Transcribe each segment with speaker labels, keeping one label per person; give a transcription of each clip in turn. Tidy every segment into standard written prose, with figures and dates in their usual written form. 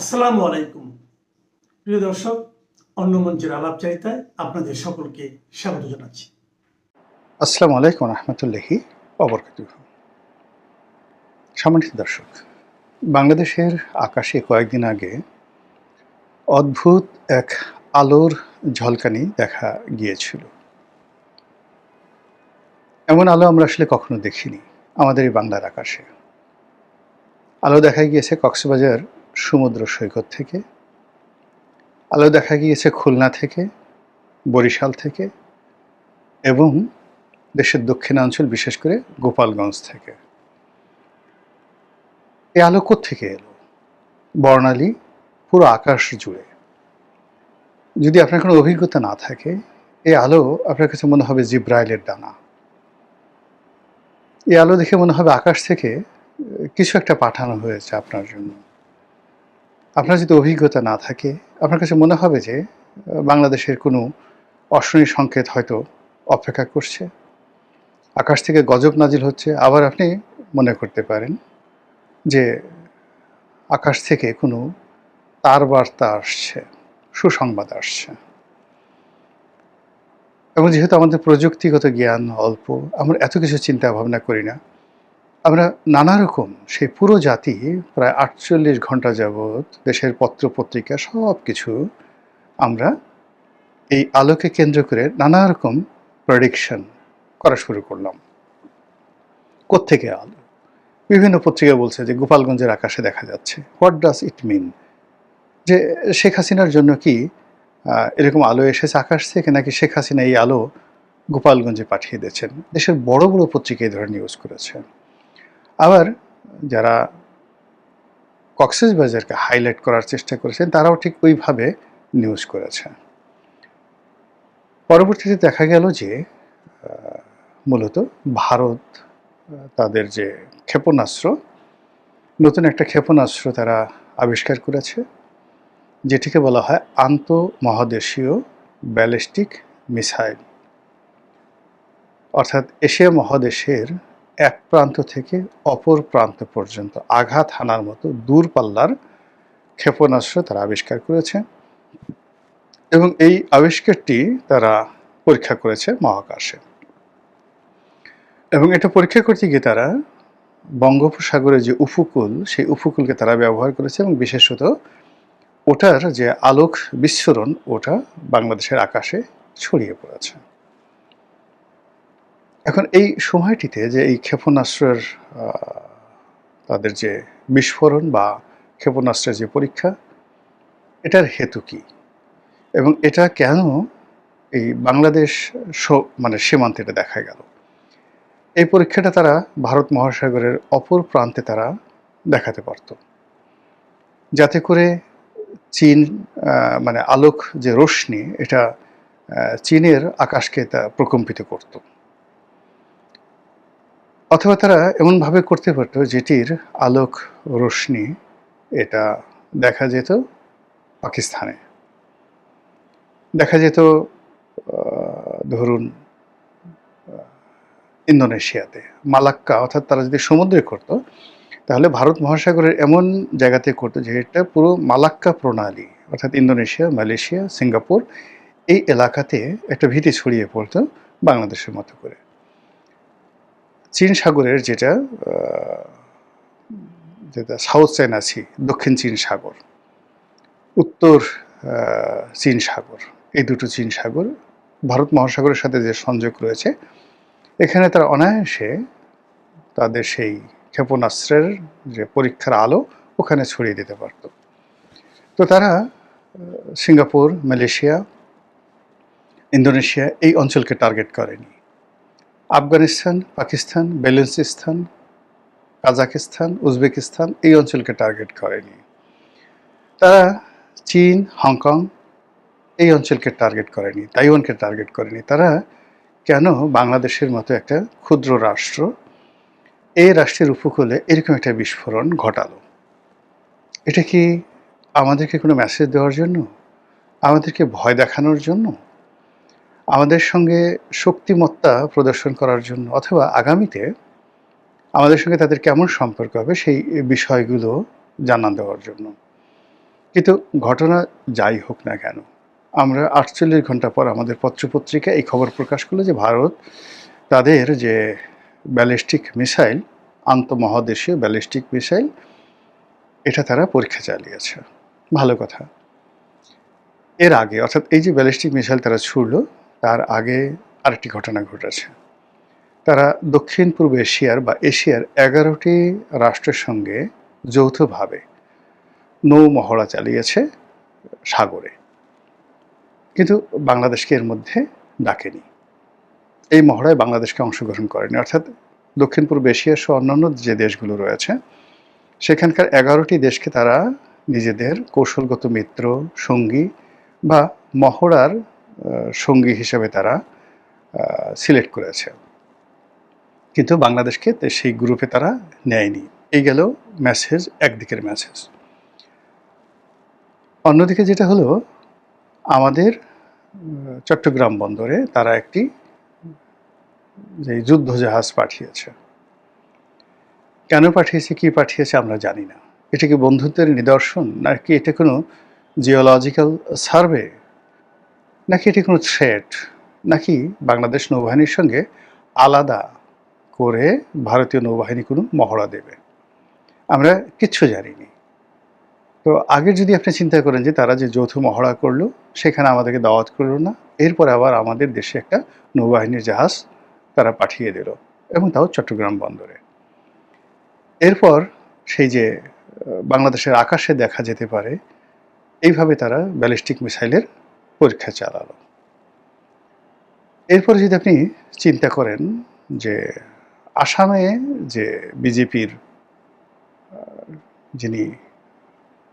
Speaker 1: আসসালামু আলাইকুম প্রিয় দর্শক, অন্য মঞ্চের আলাপচারিতায় আপনাদের সকলকে স্বাগত জানাচ্ছি।
Speaker 2: আসসালামু আলাইকুম রহমতুল্লাহি ওবরকাতুহু। সম্মানিত দর্শক, বাংলাদেশের আকাশে কয়েকদিন আগে অদ্ভুত এক আলোর ঝলকানি দেখা গিয়েছিল। এমন আলো আমরা আসলে কখনো দেখিনি আমাদের এই বাংলার আকাশে। আলো দেখা গিয়েছে কক্সবাজার সমুদ্র সৈকত থেকে, আলো দেখা গিয়েছে খুলনা থেকে, বরিশাল থেকে এবং দেশের দক্ষিণাঞ্চল বিশেষ করে গোপালগঞ্জ থেকে। এই আলো কোত্থেকে এলো? বর্ণালী পুরো আকাশ জুড়ে। যদি আপনার কোনো অভিজ্ঞতা না থাকে, এই আলো আপনার কাছে মনে হবে জিব্রাইলের ডানা। এই আলো দেখে মনে হবে আকাশ থেকে কিছু একটা পাঠানো হয়েছে আপনার জন্য। আপনার যদি অভিজ্ঞতা না থাকে, আপনার কাছে মনে হবে যে বাংলাদেশের কোনো অশনি সংকেত হয়তো অপেক্ষা করছে, আকাশ থেকে গজব নাজিল হচ্ছে। আবার আপনি মনে করতে পারেন যে আকাশ থেকে কোনো তার বার্তা আসছে, সুসংবাদ আসছে। এবং যেহেতু আমাদের প্রযুক্তিগত জ্ঞান অল্প, আমরা এত কিছু চিন্তা ভাবনা করি না। আমরা নানা রকম সেই পুরো জাতি প্রায় ৪৮ ঘন্টা যাবৎ দেশের পত্র-পত্রিকা সব কিছু আমরা এই আলোকে কেন্দ্র করে নানা রকম প্রেডিকশন করা শুরু করলাম। কোত্থেকে আলো? বিভিন্ন পত্রিকা বলছে যে গোপালগঞ্জের আকাশে দেখা যাচ্ছে। হোয়াট ডাজ ইট মিন? যে শেখ হাসিনার জন্য কি এরকম আলো এসেছে আকাশ থেকে, নাকি শেখ হাসিনা এই আলো গোপালগঞ্জে পাঠিয়ে দিয়েছেন? দেশের বড় বড় পত্রিকা এই ধরনের নিউজ করেছে। আবার যারা কক্সবাজারকে হাইলাইট করার চেষ্টা করেছেন, তারাও ঠিক ওইভাবে নিউজ করেছে। পরবর্তীতে দেখা গেল যে মূলত ভারত তাদের যে ক্ষেপণাস্ত্র, নতুন একটা ক্ষেপণাস্ত্র তারা আবিষ্কার করেছে, যেটিকে বলা হয় আন্তঃমহাদেশীয় ব্যালিস্টিক মিসাইল। অর্থাৎ এশিয়া মহাদেশের এক প্রান্ত থেকে অপর প্রান্ত পর্যন্ত আঘাত হানার মতো দূরপাল্লার ক্ষেপণাস্ত্র তারা আবিষ্কার করেছে এবং এই আবিষ্কারটি তারা পরীক্ষা করেছে মহাকাশে। এবং এটা পরীক্ষা করতে গিয়ে তারা বঙ্গোপসাগরের যে উপকূল, সেই উপকূলকে তারা ব্যবহার করেছে এবং বিশেষত ওটার যে আলোক বিস্ফোরণ, ওটা বাংলাদেশের আকাশে ছড়িয়ে পড়েছে। এখন এই সময়টিতে যে এই ক্ষেপণাস্ত্রের তাদের যে বিস্ফোরণ বা ক্ষেপণাস্ত্রের যে পরীক্ষা, এটার হেতু কী এবং এটা কেন এই বাংলাদেশ মানে সীমান্তে এটা দেখা গেল? এই পরীক্ষাটা তারা ভারত মহাসাগরের অপর প্রান্তে তারা দেখাতে পারত, যাতে করে চীন মানে আলোক যে রশ্মি, এটা চীনের আকাশকে তা প্রকম্পিত করত। অথবা তারা এমনভাবে করতে পারত যেটির আলোক রশ্মি এটা দেখা যেত পাকিস্তানে, দেখা যেত ধরুন ইন্দোনেশিয়াতে, মালাক্কা। অর্থাৎ তারা যদি সমুদ্রে করত, তাহলে ভারত মহাসাগরের এমন জায়গাতে করতো যেটা পুরো মালাক্কা প্রণালী, অর্থাৎ ইন্দোনেশিয়া, মালয়েশিয়া, সিঙ্গাপুর, এই এলাকাতে একটা ভীতি ছড়িয়ে পড়তো বাংলাদেশের মতো করে। চীন সাগরের যেটা সাউথ চায়না সি, দক্ষিণ চীন সাগর, উত্তর চীন সাগর, এই দুটো চীন সাগর ভারত মহাসাগরের সাথে যে সংযোগ রয়েছে, এখানে তারা অনায়াসে তাদের সেই ক্ষেপণাস্ত্রের যে পরীক্ষার আলো ওখানে ছড়িয়ে দিতে পারত। তো তারা সিঙ্গাপুর, মালয়েশিয়া, ইন্দোনেশিয়া এই অঞ্চলকে টার্গেট করেনি। আফগানিস্তান, পাকিস্তান, বেলুচিস্তান, কাজাকিস্তান, উজবেকিস্তান এই অঞ্চলকে টার্গেট করেনি। তারা চীন, হংকং এই অঞ্চলকে টার্গেট করেনি, তাইওয়ানকে টার্গেট করেনি। তারা কেন বাংলাদেশের মতো একটা ক্ষুদ্র রাষ্ট্র, এই রাষ্ট্রের উপকূলে এরকম একটা বিস্ফোরণ ঘটালো? এটা কি আমাদেরকে কোনো মেসেজ দেওয়ার জন্য, আমাদেরকে ভয় দেখানোর জন্য, আমাদের সঙ্গে শক্তিমত্তা প্রদর্শন করার জন্য, অথবা আগামীতে আমাদের সঙ্গে তাদের কেমন সম্পর্ক হবে সেই বিষয়গুলো জানান দেওয়ার জন্য? কিন্তু ঘটনা যাই হোক না কেন, আমরা ৪৮ ঘন্টা পর আমাদের পত্রপত্রিকা এই খবর প্রকাশ করলো যে ভারত তাদের যে ব্যালিস্টিক মিসাইল, আন্তঃমহাদেশীয় ব্যালিস্টিক মিসাইল, এটা তারা পরীক্ষা চালিয়েছে। ভালো কথা। এর আগে, অর্থাৎ এই যে ব্যালিস্টিক মিসাইল তারা ছুড়ল, তার আগে আরেকটি ঘটনা ঘটেছে। তারা দক্ষিণ পূর্ব এশিয়ার বা এশিয়ার ১১টি রাষ্ট্রের সঙ্গে যৌথভাবে নৌ মহড়া চালিয়েছে সাগরে, কিন্তু বাংলাদেশকে এর মধ্যে ডাকেনি। এই মহড়ায় বাংলাদেশকে অংশগ্রহণ করেনি। অর্থাৎ দক্ষিণ পূর্ব এশিয়া সহ অন্যান্য যে দেশগুলো রয়েছে সেখানকার ১১টি দেশকে তারা নিজেদের কৌশলগত মিত্র, সঙ্গী বা মহড়ার সঙ্গী হিসেবে তারা সিলেক্ট করেছে, কিন্তু বাংলাদেশকে সেই গ্রুপে তারা নেয়নি। এই গেল মেসেজ, একদিকের মেসেজ। অন্যদিকে যেটা হলো, আমাদের চট্টগ্রাম বন্দরে তারা একটি যে যুদ্ধ জাহাজ পাঠিয়েছে। কেন পাঠিয়েছে, কি পাঠিয়েছে আমরা জানি না। এটা কি বন্ধুত্বের নিদর্শন, নাকি এটা কোনো জিওলজিক্যাল সার্ভে, নাকি এটি কোনো থ্রেট, নাকি বাংলাদেশ নৌবাহিনীর সঙ্গে আলাদা করে ভারতীয় নৌবাহিনী কোনো মহড়া দেবে, আমরা কিচ্ছু জানিনি। তো আগে যদি আপনি চিন্তা করেন যে তারা যে যৌথ মহড়া করলো, সেখানে আমাদেরকে দাওয়াত করলো না, এরপরে আবার আমাদের দেশে একটা নৌবাহিনীর জাহাজ তারা পাঠিয়ে দিল, এবং তাও চট্টগ্রাম বন্দরে। এরপর সেই যে বাংলাদেশের আকাশে দেখা যেতে পারে, এইভাবে তারা ব্যালিস্টিক মিসাইলের পরীক্ষা চালালো। এরপরে যদি আপনি চিন্তা করেন যে আসামে যে বিজেপির যিনি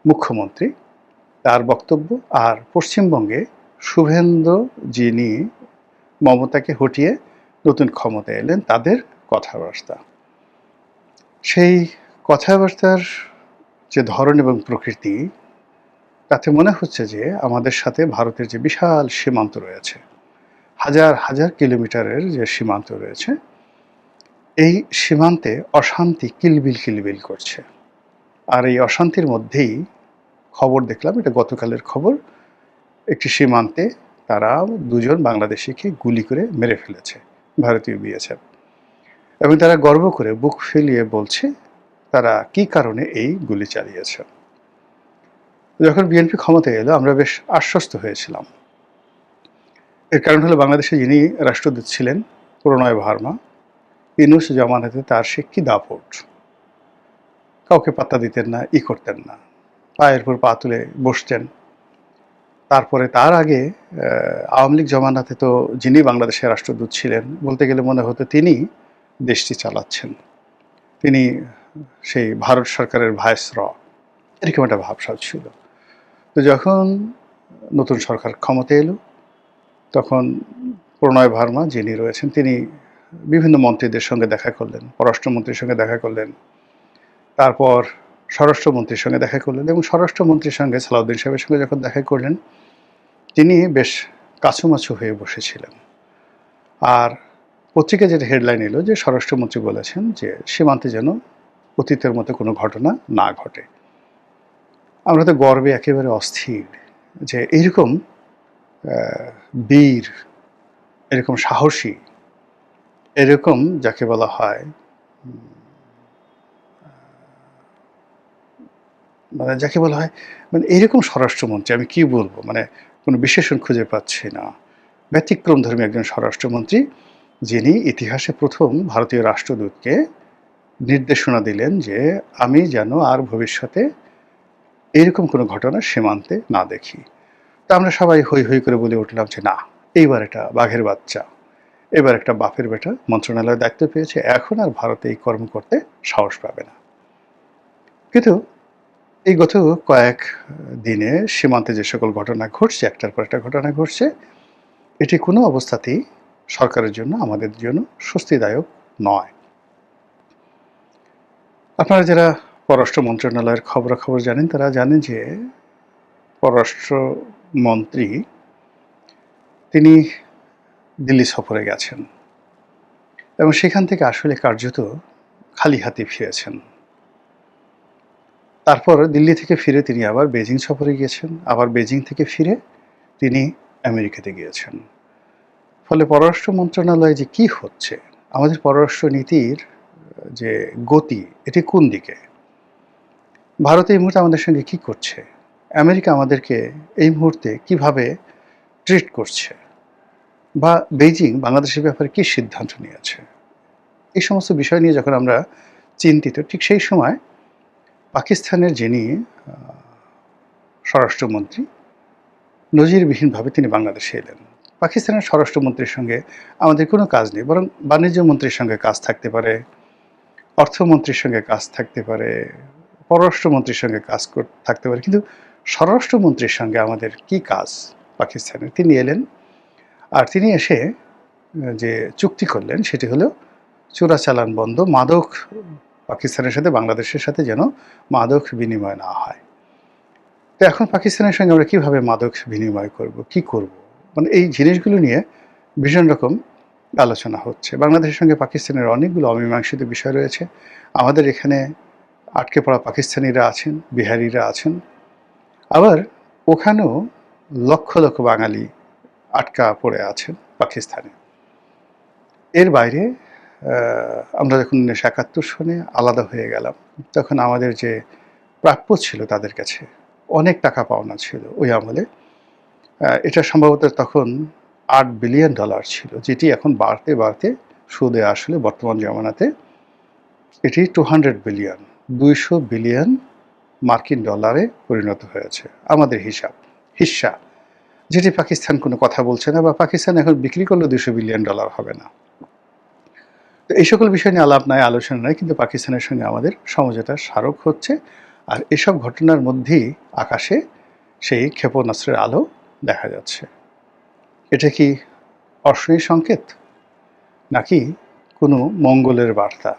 Speaker 2: মুখ্যমন্ত্রী, তার বক্তব্য, আর পশ্চিমবঙ্গে শুভেন্দু যিনি মমতাকে হটিয়ে নতুন ক্ষমতায় এলেন, তাদের কথাবার্তা, সেই কথাবার্তার যে ধরন এবং প্রকৃতি, তাতে মনে হচ্ছে যে আমাদের সাথে ভারতের যে বিশাল সীমান্ত রয়েছে, হাজার হাজার কিলোমিটারের যে সীমান্ত রয়েছে, এই সীমান্তে অশান্তি কিলবিল কিলবিল করছে। আর এই অশান্তির মধ্যেই খবর দেখলাম, এটা গতকালের খবর, একটি সীমান্তে তারা দুজন বাংলাদেশিকে গুলি করে মেরে ফেলেছে ভারতীয় বিএসএফ, এবং তারা গর্ব করে বুক ফেলিয়ে বলছে তারা কি কারণে এই গুলি চালিয়েছে। যখন বিএনপি ক্ষমতায় এলো, আমরা বেশ আশ্বস্ত হয়েছিলাম। এর কারণ হলো, বাংলাদেশে যিনি রাষ্ট্রদূত ছিলেন প্রণয় ভার্মা, ইউনূস জামানাতে তার সে কি দাপট, কাউকে পাত্তা দিতেন না, করতেন না, পায়ের পর পা তুলে বসতেন। তারপরে তার আগে আওয়ামী লীগ জমানাতে তো যিনি বাংলাদেশের রাষ্ট্রদূত ছিলেন, বলতে গেলে মনে হতো তিনি দেশটি চালাচ্ছেন, তিনি সেই ভারত সরকারের ভাইসর, এরকম একটা ভাবসাব ছিল। তো যখন নতুন সরকার ক্ষমতা এলো, তখন প্রণয় ভার্মা যিনি রয়েছেন, তিনি বিভিন্ন মন্ত্রীদের সঙ্গে দেখা করলেন, পররাষ্ট্রমন্ত্রীর সঙ্গে দেখা করলেন, তারপর স্বরাষ্ট্রমন্ত্রীর সঙ্গে দেখা করলেন, এবং স্বরাষ্ট্রমন্ত্রীর সঙ্গে সালাউদ্দিন সাহেবের সঙ্গে যখন দেখা করলেন, তিনি বেশ কাছুমাছু হয়ে বসেছিলেন। আর পত্রিকায় যেটা হেডলাইন এলো যে স্বরাষ্ট্রমন্ত্রী বলেছেন যে সীমান্তে যেন অতীতের মতো কোনো ঘটনা না ঘটে। আমরা তো গর্বে একেবারে অস্থির যে এরকম বীর, এরকম সাহসী, এরকম যাকে বলা হয় মানে এরকম স্বরাষ্ট্রমন্ত্রী, আমি কি বলবো, মানে কোনো বিশেষণ খুঁজে পাচ্ছি না। ব্যতিক্রমধর্মী একজন স্বরাষ্ট্রমন্ত্রী, যিনি ইতিহাসে প্রথম ভারতীয় রাষ্ট্রদূতকে নির্দেশনা দিলেন যে আমি যেন আর ভবিষ্যতে এরকম কোনো ঘটনা সীমান্তে না দেখি। তা আমরা সবাই হৈ হৈ করে বলে উঠলাম যে না, এইবার এটা বাঘের বাচ্চা, এবার একটা বাপের বেটা মন্ত্রণালয়ের দায়িত্ব পেয়েছে, এখন আর ভারতে এই কর্ম করতে সাহস পাবে না। কিন্তু এই গত কয়েক দিনে সীমান্তে যে সকল ঘটনা ঘটছে, একটার পর একটা ঘটনা ঘটছে, এটি কোনো অবস্থাতেই সরকারের জন্য, আমাদের জন্য স্বস্তিদায়ক নয়। আপনারা যারা পররাষ্ট্র মন্ত্রণালয়ের খবরাখবর জানেন, তারা জানেন যে পররাষ্ট্রমন্ত্রী তিনি দিল্লি সফরে গেছেন, এবং সেখান থেকে আসলে কার্যত খালি হাতে ফিরেছেন। তারপর দিল্লি থেকে ফিরে তিনি আবার বেজিং সফরে গিয়েছেন, আবার বেজিং থেকে ফিরে তিনি আমেরিকাতে গিয়েছেন। ফলে পররাষ্ট্র মন্ত্রণালয়ে যে কি হচ্ছে, আমাদের পররাষ্ট্র নীতির যে গতি, এটি কোন দিকে, ভারত এই মুহূর্তে আমাদের সঙ্গে কি করছে, আমেরিকা আমাদেরকে এই মুহূর্তে কিভাবে ট্রিট করছে, বা বেইজিং বাংলাদেশের ব্যাপারে কি সিদ্ধান্ত নিয়েছে, এই সমস্ত বিষয় নিয়ে যখন আমরা চিন্তিত, ঠিক সেই সময় পাকিস্তানের যিনি স্বরাষ্ট্রমন্ত্রী, নজিরবিহীনভাবে তিনি বাংলাদেশে এলেন। পাকিস্তানের স্বরাষ্ট্রমন্ত্রীর সঙ্গে আমাদের কোনো কাজ নেই, বরং বাণিজ্য মন্ত্রীর সঙ্গে কাজ থাকতে পারে, অর্থমন্ত্রীর সঙ্গে কাজ থাকতে পারে, পররাষ্ট্রমন্ত্রীর সঙ্গে কাজ থাকতে পারে, কিন্তু স্বরাষ্ট্রমন্ত্রীর সঙ্গে আমাদের কি কাজ পাকিস্তানের? তিনি এলেন, আর তিনি এসে যে চুক্তি করলেন সেটি হলো চোরাচালান বন্ধ, মাদক পাকিস্তানের সাথে বাংলাদেশের সাথে যেন মাদক বিনিময় না হয়। তো এখন পাকিস্তানের সঙ্গে আমরা কিভাবে মাদক বিনিময় করব, কি করব, মানে এই জিনিসগুলো নিয়ে ভীষণ রকম আলোচনা হচ্ছে। বাংলাদেশের সঙ্গে পাকিস্তানের অনেকগুলো অমীমাংসিত বিষয় রয়েছে। আমাদের এখানে আটকে পড়া পাকিস্তানিরা আছেন, বিহারিরা আছেন, আবার ওখানেও লক্ষ লক্ষ বাঙালি আটকা পড়ে আছেন পাকিস্তানে। এর বাইরে আমরা যখন 1971 সনে আলাদা হয়ে গেলাম, তখন আমাদের যে প্রাপ্য ছিল তাদের কাছে অনেক টাকা পাওনা ছিল ওই আমলে। এটা সম্ভবত তখন $8 বিলিয়ন ছিল, যেটি এখন বাড়তে বাড়তে সুদে আসলে বর্তমান জমানাতে এটি 200 বিলিয়ন, 200 বিলিয়ন মার্কিন ডলারে পরিণত হয়েছে আমাদের হিস্সা, যেটি পাকিস্তান কোনো কথা বলছে না, বা পাকিস্তান এখন বিক্রি করলে $200 বিলিয়ন হবে না। তো এই সকল বিষয় নিয়ে আলাপ নাই, আলোচনা নাই, কিন্তু পাকিস্তানের সঙ্গে আমাদের সমঝোতার স্মারক হচ্ছে। আর এসব ঘটনার মধ্যেই আকাশে সেই ক্ষেপণাস্ত্রের আলো দেখা যাচ্ছে। এটা কি অশনি সংকেত, নাকি কোনো মঙ্গলের বার্তা?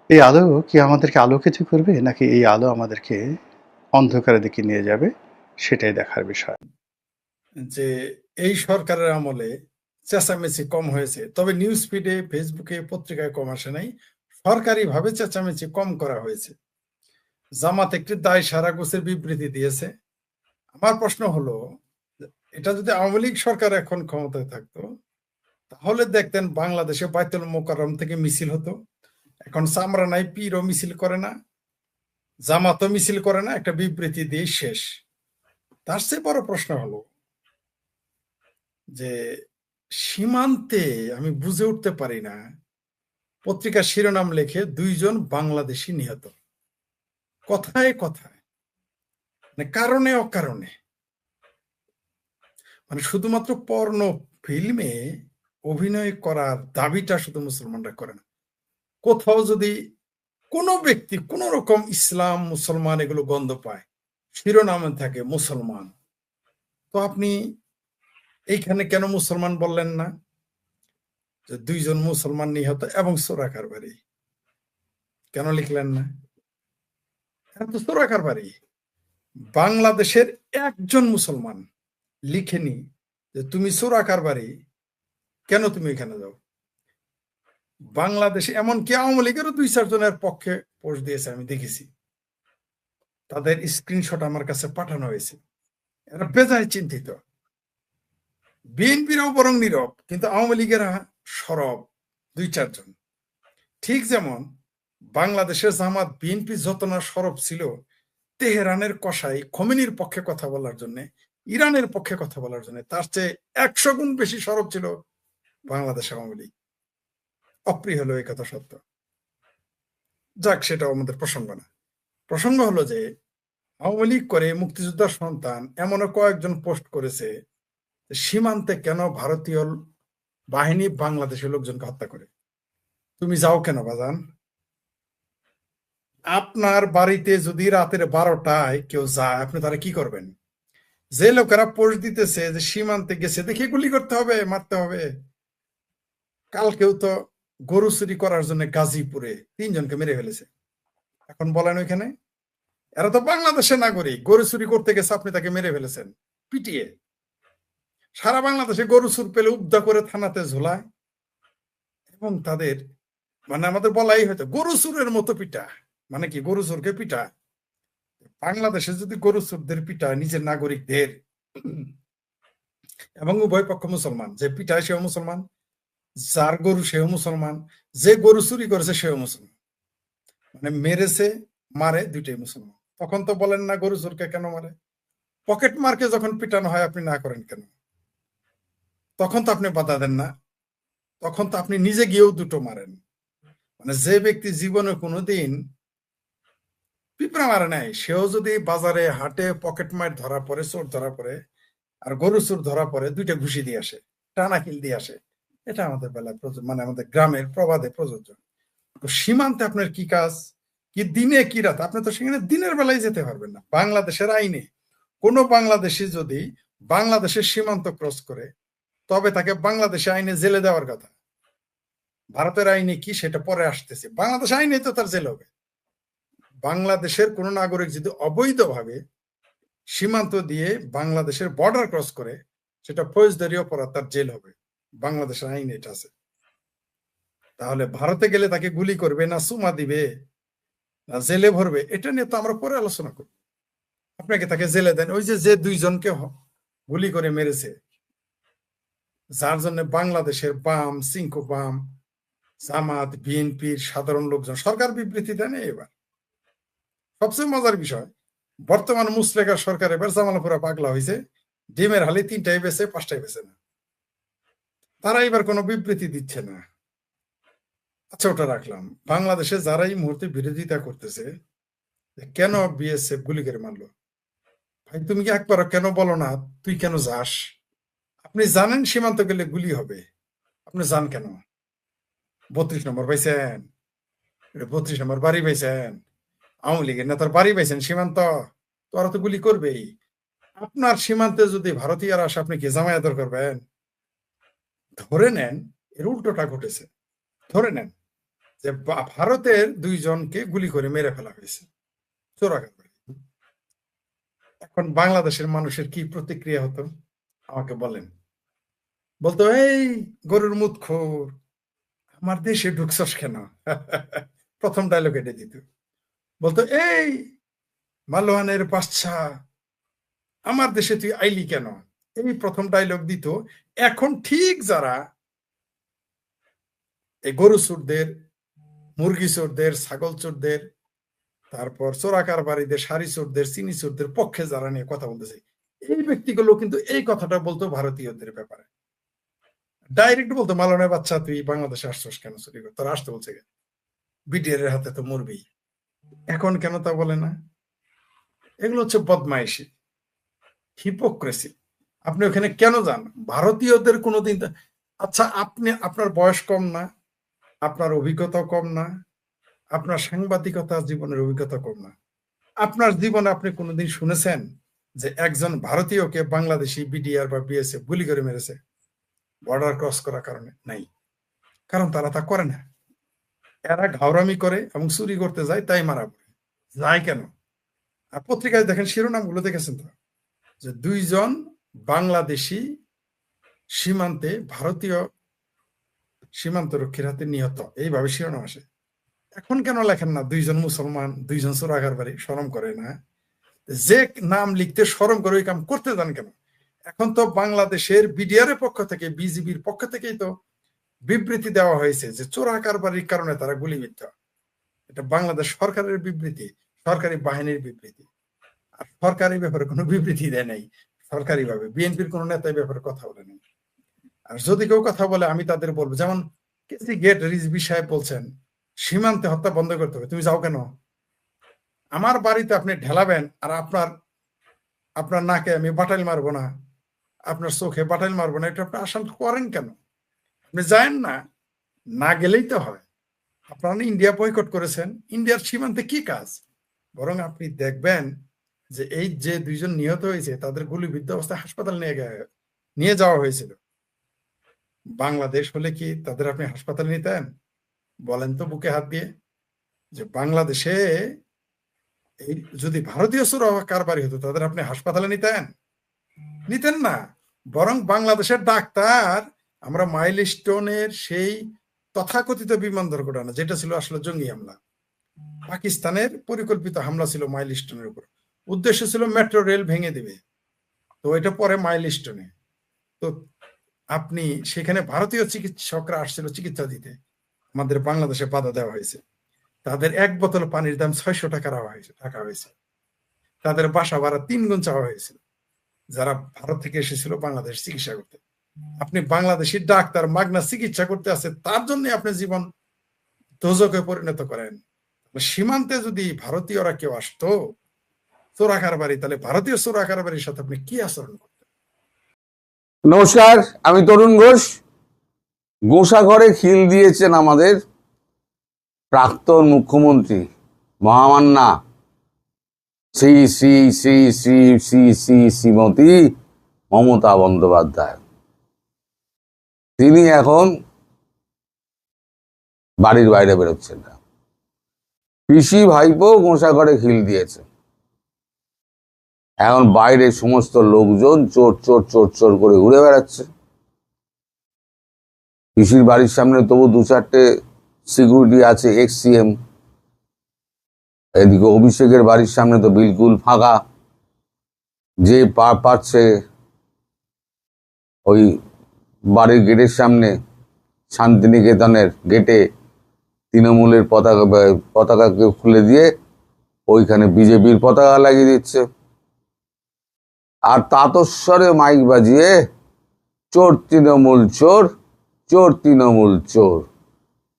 Speaker 2: এই আলো কি আমাদেরকে আলোকিত করবে, নাকি এই আলো আমাদেরকে অন্ধকারের দিকে নিয়ে যাবে, সেটাই দেখার বিষয়।
Speaker 3: যে এই সরকারের আমলে চেঁচামেচি কম হয়েছে, তবে নিউজ ফিডে, ফেসবুকে, পত্রিকায় কম আসে নাই। সরকারিভাবে চেঁচামেচি কম করা হয়েছে। জামাত একটি দায় সারা গোছের বিবৃতি দিয়েছে। আমার প্রশ্ন হলো, এটা যদি আওয়ামী লীগ সরকার এখন ক্ষমতায় থাকতো, তাহলে দেখতেন বাংলাদেশে বাইতুল মোকাররম থেকে মিছিল হতো। এখন চামড়া নাই, পীরও মিছিল করে না, জামাতও মিছিল করে না, একটা বিবৃতি দিয়ে শেষ। তার চেয়ে বড় প্রশ্ন হলো যে সীমান্তে আমি বুঝে উঠতে পারি না, পত্রিকার শিরোনাম লেখে 2 জন বাংলাদেশি নিহত, কথায় কথায়, মানে কারণে অকারণে, মানে শুধুমাত্র পর্ন ফিল্মে অভিনয় করার দাবিটা শুধু মুসলমানরা করে না। কোথাও যদি কোনো ব্যক্তি কোন রকম ইসলাম মুসলমান এগুলো গন্ধ পায়, শিরোনামে থাকে মুসলমান, তো আপনি এইখানে কেন মুসলমান বললেন না? যে 2 জন মুসলমান নিহত এবং চোরা কারবারি কেন লিখলেন না? এটা তো চোরা কারবারি। বাংলাদেশের একজন মুসলমান লিখেনি যে তুমি চোরা কারবারি, কেন তুমি এখানে যাও। বাংলাদেশে এমনকি আওয়ামী লীগেরও 2-4 জনের পক্ষে পোস্ট দিয়েছে, আমি দেখেছি, তাদের স্ক্রিনশট আমার কাছে পাঠানো হয়েছে। এরা বেজায় চিন্তিত। বিএনপিরাও বরং নীরব, কিন্তু আওয়ামী লীগেরা সরব 2-4 জন। ঠিক যেমন বাংলাদেশের জামাত বিএনপি যত না সরব ছিল, তেহরানের কসাই খোমেনির পক্ষে কথা বলার জন্য, ইরানের পক্ষে কথা বলার জন্য, তার চেয়ে 100 গুণ বেশি সরব ছিল বাংলাদেশ আওয়ামী লীগ। অপ্রিয় হলো এই কথা সত্য। যাক, সেটাও আমাদের প্রসঙ্গ না। প্রসঙ্গ হলো যে আওয়ামী লীগ করে মুক্তিযোদ্ধার সন্তান এমনও কয়েকজন পোস্ট করেছে সীমান্তে কেন ভারতীয় বাহিনী বাংলাদেশের লোকজনকে হত্যা করে। তুমি যাও কেন বাজান? আপনার বাড়িতে যদি রাতের 12টায় কেউ যায়, আপনি তারা কি করবেন? যে লোকেরা পোস্ট দিতেছে যে সীমান্তে গেছে দেখে গুলি করতে হবে, মারতে হবে। কালকেও তো গরু চুরি করার জন্য গাজীপুরে 3 জনকে মেরে ফেলেছে। এখন বলেন ওইখানে এরা তো বাংলাদেশের নাগরিক, গরু চুরি করতে গেছে, আপনি তাকে মেরে ফেলেছেন পিটিয়ে। সারা বাংলাদেশে গরু চুর পেলে উদ্ধার করে থানাতে ঝোলায়, এবং তাদের মানে আমাদের বলাই হয়তো গরু চুরের মতো পিটা। মানে কি গরু চোরকে পিটায়? বাংলাদেশে যদি গরু চোরদের পিটায় নিজের নাগরিকদের, এবং উভয় পক্ষ মুসলমান, যে পিটায় সেও মুসলমান, যার গরু সেও মুসলমান, যে গরু চুরি করেছে সেও মুসলমান, মানে মেরেছে মারে দুইটাই মুসলমান, তখন তো বলেন না গরু চোরকে কেন মারে? পকেট মারকে যখন পিটানো হয় আপনি না করেন কেন? তখন তো আপনি বাধা দেন না, তখন তো আপনি নিজে গিয়েও দুটো মারেন। মানে যে ব্যক্তি জীবনে কোনোদিন পিঁপড়া মারে নাই, সেও যদি বাজারে হাটে পকেট মার ধরা পড়ে, চোর ধরা পড়ে, আর গরু চোর ধরা পড়ে, দুইটা ঘুষি দিয়ে আসে, টানা কিল দিয়ে আসে। এটা আমাদের বেলায় মানে আমাদের গ্রামের প্রবাদে প্রযোজ্য। তো সীমান্তে আপনার কি কাজ? কি দিনে কি রাত? আপনি তো সেখানে দিনের বেলায় যেতে পারবেন না। বাংলাদেশের আইনে কোনো বাংলাদেশি যদি বাংলাদেশের সীমান্ত ক্রস করে, তবে তাকে বাংলাদেশের আইনে জেলে দেওয়ার কথা। ভারতের আইনে কি সেটা পরে আসতেছে, বাংলাদেশ আইনে তো তার জেল হবে। বাংলাদেশের কোন নাগরিক যদি অবৈধভাবে সীমান্ত দিয়ে বাংলাদেশের বর্ডার ক্রস করে, সেটা ফৌজদারি অপরাধ, তার জেল হবে। বাংলাদেশের আইন এটা আছে। তাহলে ভারতে গেলে তাকে গুলি করবে না সুমা দিবে না জেলে ভরবে, এটা নিয়ে তো আমরা পরে আলোচনা করব। আপনাকে তাকে জেলে দেন। ওই যে দুইজনকে গুলি করে মেরেছে, যার জন্য বাংলাদেশের বাম, সিংকো বাম, জামাত, বিএনপির সাধারণ লোকজন সরকার বিবৃতি দেন। এবার সবচেয়ে মজার বিষয়, বর্তমান মুসলেকা সরকার এবার জামালপুরা পাগলা হয়েছে, ডিমের হালি 3টাই বেছে 5টাই বেছে না। তারা এবার কোনো বিবৃতি দিচ্ছে না। আচ্ছা, ওটা রাখলাম। বাংলাদেশে যারা এই মুহূর্তে বিরোধিতা করতেছে কেন বিএসএফ গুলি করে মারলো, ভাই তুমি কি একবার কেন বলো না তুই কেন যাস? আপনি জানেন সীমান্ত গেলে গুলি হবে, আপনি যান কেন? 32 নম্বর পাইছেন, 32 নম্বর বাড়ি পাইছেন, আওয়ামী লীগের নেতার বাড়ি পাইছেন সীমান্ত, তো ওরা তো গুলি করবেই। আপনার সীমান্তে যদি ভারতীয়রা আসে, আপনি কি জামায়াত করবেন? ধরে নেন এর উল্টোটা ঘটেছে। ধরে নেন যে ভারতের 2জনকে গুলি করে মেরে ফেলা হয়েছে চোরাকারবারি। এখন বাংলাদেশের মানুষের কি প্রতিক্রিয়া হতো আমাকে বলেন? বলতো এই গরুর মুতখোর, আমার দেশে ঢুকছস কেন? প্রথম ডায়লগ এটা দিত। বলতো এই মালোয়ানের বাচ্চা, আমার দেশে তুই আইলি কেন? এই প্রথম ডায়লগ দিত। এখন ঠিক যারা এই গরু চোরদের, মুরগি চোরদের, ছাগল চোরদের, তারপর চোরাকারবারিদের, শাড়ি চোরদের, চিনি চোরদের পক্ষে যারা নিয়ে কথা বলতেছে, এই ব্যক্তিগুলো কিন্তু এই কথাটা বলতো ভারতীয়দের ব্যাপারে। ডাইরেক্ট বলতো মালনের বাচ্চা তুই বাংলাদেশে আসছস কেন চুরি করে, তোরা আসতে বলছে কেন, বিটিআর এর হাতে তো মরবি। এখন কেন তা বলে না? এগুলো হচ্ছে বদমাইশি, হিপোক্রেসি। আপনি ওখানে কেন যান? ভারতীয়দের কোনোদিন আচ্ছা, আপনি আপনার বয়স কম না, আপনার অভিজ্ঞতা কম না, আপনার সাংবাদিকতা জীবনের অভিজ্ঞতা কম না, আপনার জীবনে আপনি কোনোদিন শুনেছেন যে একজন ভারতীয়কে বাংলাদেশি বিডিআর বা বিএসএফ গুলি করে মেরেছে বর্ডার ক্রস করার কারণে? নাই, কারণ তারা তা করে না। এরা ঘাওরামি করে এবং চুরি করতে যায়, তাই মারা পড়ে যায়। কেন? আর পত্রিকায় দেখেন শিরোনামগুলো দেখেছেন তো, যে 2জন বাংলাদেশি সীমান্তে ভারতীয় সীমান্ত রক্ষীর হাতে নিহত, এইভাবে শিরোনাম আসে। এখন কেন লেখেন না 2জন মুসলমান, 2জন চোরাকারবারি? শরম করে না? যে নাম লিখতে শরম করে ওই কাম করতে যান কেন? এখন তো বাংলাদেশের বিডিআর এর পক্ষ থেকে, বিজিবির পক্ষ থেকেই তো বিবৃতি দেওয়া হয়েছে যে চোরাকারবারির কারণে তারা গুলিবিদ্ধ। এটা বাংলাদেশ সরকারের বিবৃতি, সরকারি বাহিনীর বিবৃতি। আর সরকারি ব্যাপারে কোনো বিবৃতি দেয় নাই সরকারি ভাবে। বিএনপির কোন নেতা ব্যাপারে কথা বলে নাই। আর যদি কেউ কথা বলে আমি তাদের বলবো, যেমন কেসি গেট রিজভী সাহেব বলছেন সীমান্তে হত্যা বন্ধ করতে হবে, তুমি যাও কেন? আমার বাড়িতে আপনি ঢেলাবেন আর আপনার নাকে আমি বাটাইল মারবো না, আপনার চোখে বাটাইল মারবো না, এটা আপনি আশা করেন কেন? আপনি যায়েন না, না গেলেই তো হয়। আপনারা ইন্ডিয়া বয়কট করেছেন, ইন্ডিয়ার সীমান্তে কি কাজ? বরং আপনি দেখবেন যে এই যে 2জন নিহত হয়েছে তাদের গুলিবিদ্ধ অবস্থায় হাসপাতাল নিয়ে যাওয়া হয়েছিল। বাংলাদেশ হলে কি তাদের আপনি হাসপাতালে নিতেন? বলেন তো বুকে হাত দিয়ে, যে বাংলাদেশে এই যদি ভারতীয় চোরাকারবারি হতো তাদের আপনি হাসপাতালে নিতেন? নিতেন না। বরং বাংলাদেশের ডাক্তার আমরা মাইলস্টোনের সেই তথাকথিত বিমান দুর্ঘটনা, যেটা ছিল আসলে জঙ্গি হামলা, পাকিস্তানের পরিকল্পিত হামলা ছিল মাইলস্টোনের উপর। উদ্দেশ্য ছিল মেট্রো রেল ভেঙে দেবে। তো এটা পরে মাইলস্টোনে। তো আপনি সেখানে ভারতীয় চিকিৎসকরা আসছিল চিকিৎসা দিতে, আমাদের বাংলাদেশে বাধা দেওয়া হয়েছে। তাদের এক বোতল পানির দাম 600 টাকা হয়েছে। তাদের বাসা ভাড়া 3 গুণ চাওয়া হয়েছিল, যারা ভারত থেকে এসেছিল বাংলাদেশ চিকিৎসা করতে। আপনি বাংলাদেশি ডাক্তার মাগনা চিকিৎসা করতে আছে, তার জন্য আপনি জীবন দোজকে পরিণত করেন। সীমান্তে যদি ভারতীয়রা কেউ আসতো চোরা কারবারি, তাহলে ভারতীয় চোরা কারবারির সাথে আপনি কি আচরণ করতেন?
Speaker 4: নমস্কার, আমি তরুণ ঘোষ। গোসাঘরে খিল দিয়েছেন আমাদের প্রাক্তন মুখ্যমন্ত্রী মহামান্না শ্রী শ্রী শ্রী শ্রী শ্রী শ্রী শ্রীমতী মমতা বন্দ্যোপাধ্যায়। তিনি এখন বাড়ির বাইরে বেরোচ্ছেন না। পিসি ভাইপো গোসাঘরে খিল দিয়েছে। এখন বাইরে সমস্ত লোকজন চোর চোর চোর চোর করে ঘুরে বেড়াচ্ছে। পিসির বাড়ির সামনে তবু 2-4টে সিকিউরিটি আছে, এক্স-সিএম। এদিকে অভিষেকের বাড়ির সামনে তো বিলকুল ফাঁকা। যে পাচ্ছে ওই বাড়ির গেটের সামনে, শান্তিনিকেতনের গেটে তৃণমূলের পতাকাকে খুলে দিয়ে ওইখানে বিজেপির পতাকা লাগিয়ে দিচ্ছে। আর তাতস্বরে মাইক বাজিয়ে চোর তৃণমূল চোর, চোর তৃণমূল চোর,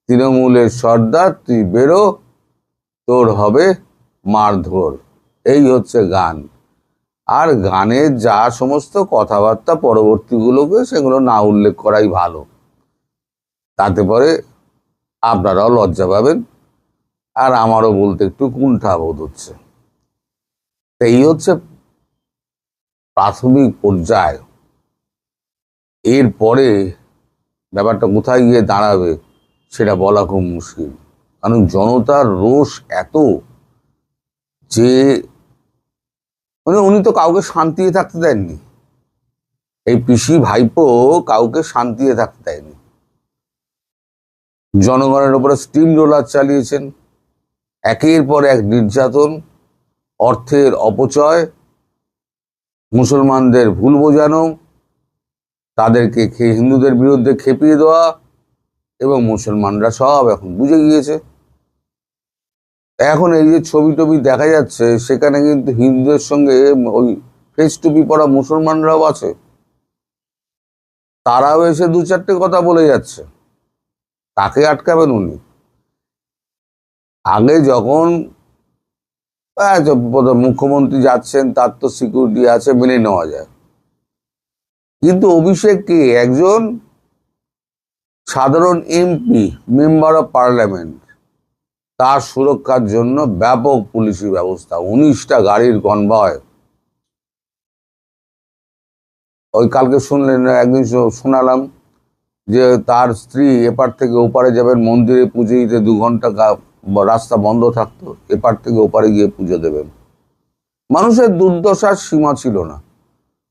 Speaker 4: তৃণমূলের সর্দার তুই বেরো, তোর হবে মারধর। এই হচ্ছে গান। আর গানের যা সমস্ত কথাবার্তা পরবর্তীগুলোকে সেগুলো না উল্লেখ করাই ভালো। তাতে পরে আপনারাও লজ্জা পাবেন, আর আমারও বলতে একটু কুণ্ঠা বোধ হচ্ছে। এই হচ্ছে প্রাথমিক পর্যায়। এরপরে ব্যাপারটা কোথায় গিয়ে দাঁড়াবে সেটা বলা খুব মুশকিল। কারণ জনতার রোষ এত যে উনি তো কাউকে শান্তিতে থাকতে দেননি। এই পিসি ভাইপো কাউকে শান্তিতে থাকতে দেয়নি। জনগণের উপরে স্টিম রোলার চালিয়েছেন, একের পর এক নির্যাতন, অর্থের অপচয়, মুসলমানদের ভুল বোঝানো, তাদেরকে হিন্দুদের বিরুদ্ধে খেপিয়ে দেওয়া, এবং মুসলমানরা সব এখন বুঝে গিয়েছে। এখন এই যে ছবি টবি দেখা যাচ্ছে, সেখানে কিন্তু হিন্দুদের সঙ্গে ওই ফেস টুপি পরা মুসলমানরাও আছে। তারাও এসে 2-4টে কথা বলে যাচ্ছে। তাকে আটকাবেন উনি? আগে যখন মুখ্যমন্ত্রী যাচ্ছেন, তার তো সিকিউরিটি আছে, মেনে নেওয়া যায়। কিন্তু অভিষেককে একজন সাধারণ এমপি, মেম্বার অফ পার্লামেন্ট, তার সুরক্ষার জন্য ব্যাপক পুলিশি ব্যবস্থা, 19টা গাড়ির কনভয়। ওই কালকে শুনলেন, একদিন শোনালাম যে তার স্ত্রী এপার থেকে ওপারে যাবেন, মন্দিরে পুজো দিতে 2 ঘন্টা রাস্তা বন্ধ থাকতো, এপার থেকে ওপারে গিয়ে পুজো দেবেন। মানুষের দুর্দশার সীমা ছিল না।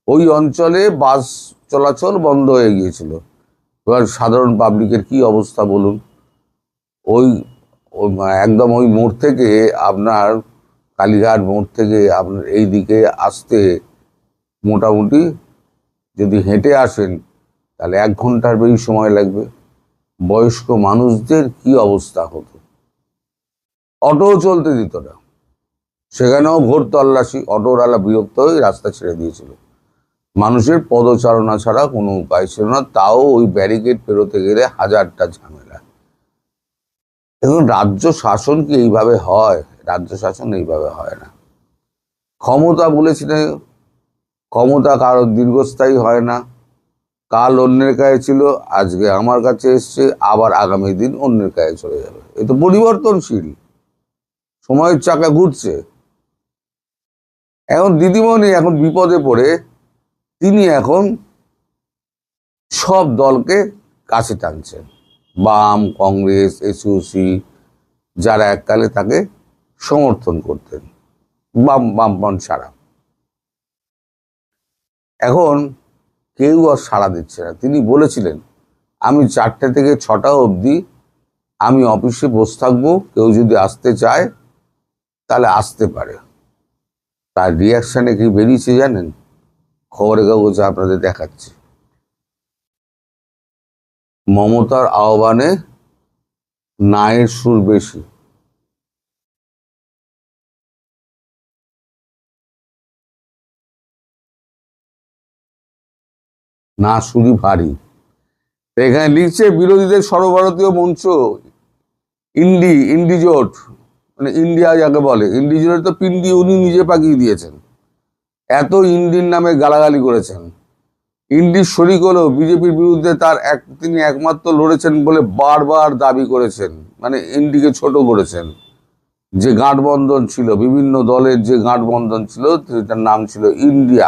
Speaker 4: ওই অঞ্চলে বাস চলাচল বন্ধ হয়ে গিয়েছিল। এবার সাধারণ পাবলিকের কি অবস্থা বলুন। ওই একদম ওই মোড় থেকে আপনার কালীঘাট মোড় থেকে আপনার এই দিকে আসতে মোটামুটি যদি হেঁটে আসেন তাহলে 1 ঘন্টার বেশি সময় লাগবে। বয়স্ক মানুষদের কি অবস্থা হতো। অটোও চলতে দিত না। সেখানেও ভোর তল্লাশি। অটোওয়ালা বিরক্ত হয়ে রাস্তা ছেড়ে দিয়েছিল। মানুষের পদচারণা ছাড়া কোনো উপায় ছিল না। তাও ওই ব্যারিকেড পেরোতে গেলে 1000টা ঝামেলা। এখন রাজ্য শাসন কি এইভাবে হয়? রাজ্য শাসন এইভাবে হয় না। ক্ষমতা বলেছিলেন, ক্ষমতা কারো দীর্ঘস্থায়ী হয় না। কাল অন্যের কাছে ছিল, আজকে আমার কাছে এসছে, আবার আগামী দিন অন্যের কাছে চলে যাবে। এ তো পরিবর্তনশীল, সময়ের চাকা ঘুরছে। এখন দিদিমণি এখন বিপদে পড়ে তিনি এখন সব দলকে কাছে টানছেন। বাম, কংগ্রেস, এসইউসি, যারা এককালে তাকে সমর্থন করতেন, বামপন্থী ছাড়া। এখন কেউ আর সাড়া দিচ্ছে না। তিনি বলেছিলেন, আমি 4টে থেকে 6টা অবধি আমি অফিসে বসে থাকবো, কেউ যদি আসতে চায় তাহলে আসতে পারে। তার রিয়াকশনে কি বেরিয়েছে জানেন? খবরের কাগজে আপনাদের দেখাচ্ছে। মমতার আহ্বানে নায়ের সুর বেশি। না সুরই ভারী। এখানে লিখছে বিরোধীদের সর্বভারতীয় মঞ্চ ইন্ডি জোট, মানে ইন্ডিয়া যাকে বলে, ইন্ডি জোটের তো পিন্ডি উনি নিজে পাকিয়ে দিয়েছেন। এত ইন্ডির নামে গালাগালি করেছেন। ইন্ডির শরিক হলেও বিজেপির বিরুদ্ধে তিনি একমাত্র লড়েছেন বলে বারবার দাবি করেছেন। মানে ইন্ডিকে ছোট করেছেন। যে গাঁটবন্ধন ছিল, বিভিন্ন দলের যে গাঁটবন্ধন ছিল, সেটার নাম ছিল ইন্ডিয়া,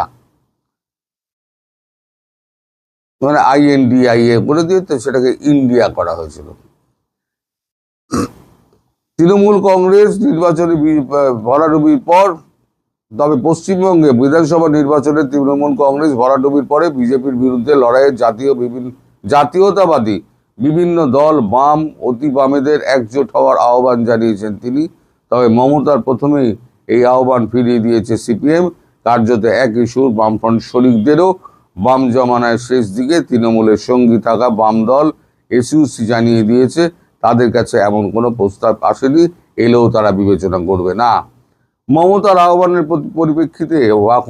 Speaker 4: মানে INDIA করে দিয়ে তো সেটাকে ইন্ডিয়া করা হয়েছিল। তৃণমূল কংগ্রেস নির্বাচনে ভরাডুবির পর, তবে পশ্চিমবঙ্গে বিধানসভা নির্বাচনে তৃণমূল কংগ্রেস ভরাডুবির পরে বিজেপির বিরুদ্ধে লড়াইয়ে জাতীয়তাবাদী বিভিন্ন দল, বাম, অতি বামেদের একজোট হওয়ার আহ্বান জানিয়েছেন তিনি। তবে মমতার প্রথমেই এই আহ্বান ফিরিয়ে দিয়েছে CPM। কার্যত একই সুর বামফ্রন্ট শরিকদেরও। বাম জমানায় শেষ দিকে তৃণমূলের সঙ্গী থাকা বাম দল SUC জানিয়ে দিয়েছে তাদের কাছে এমন কোনো প্রস্তাব আসেনি, এলেও তারা বিবেচনা করবে না। মমতার আহ্বানের পরিপ্রেক্ষিতে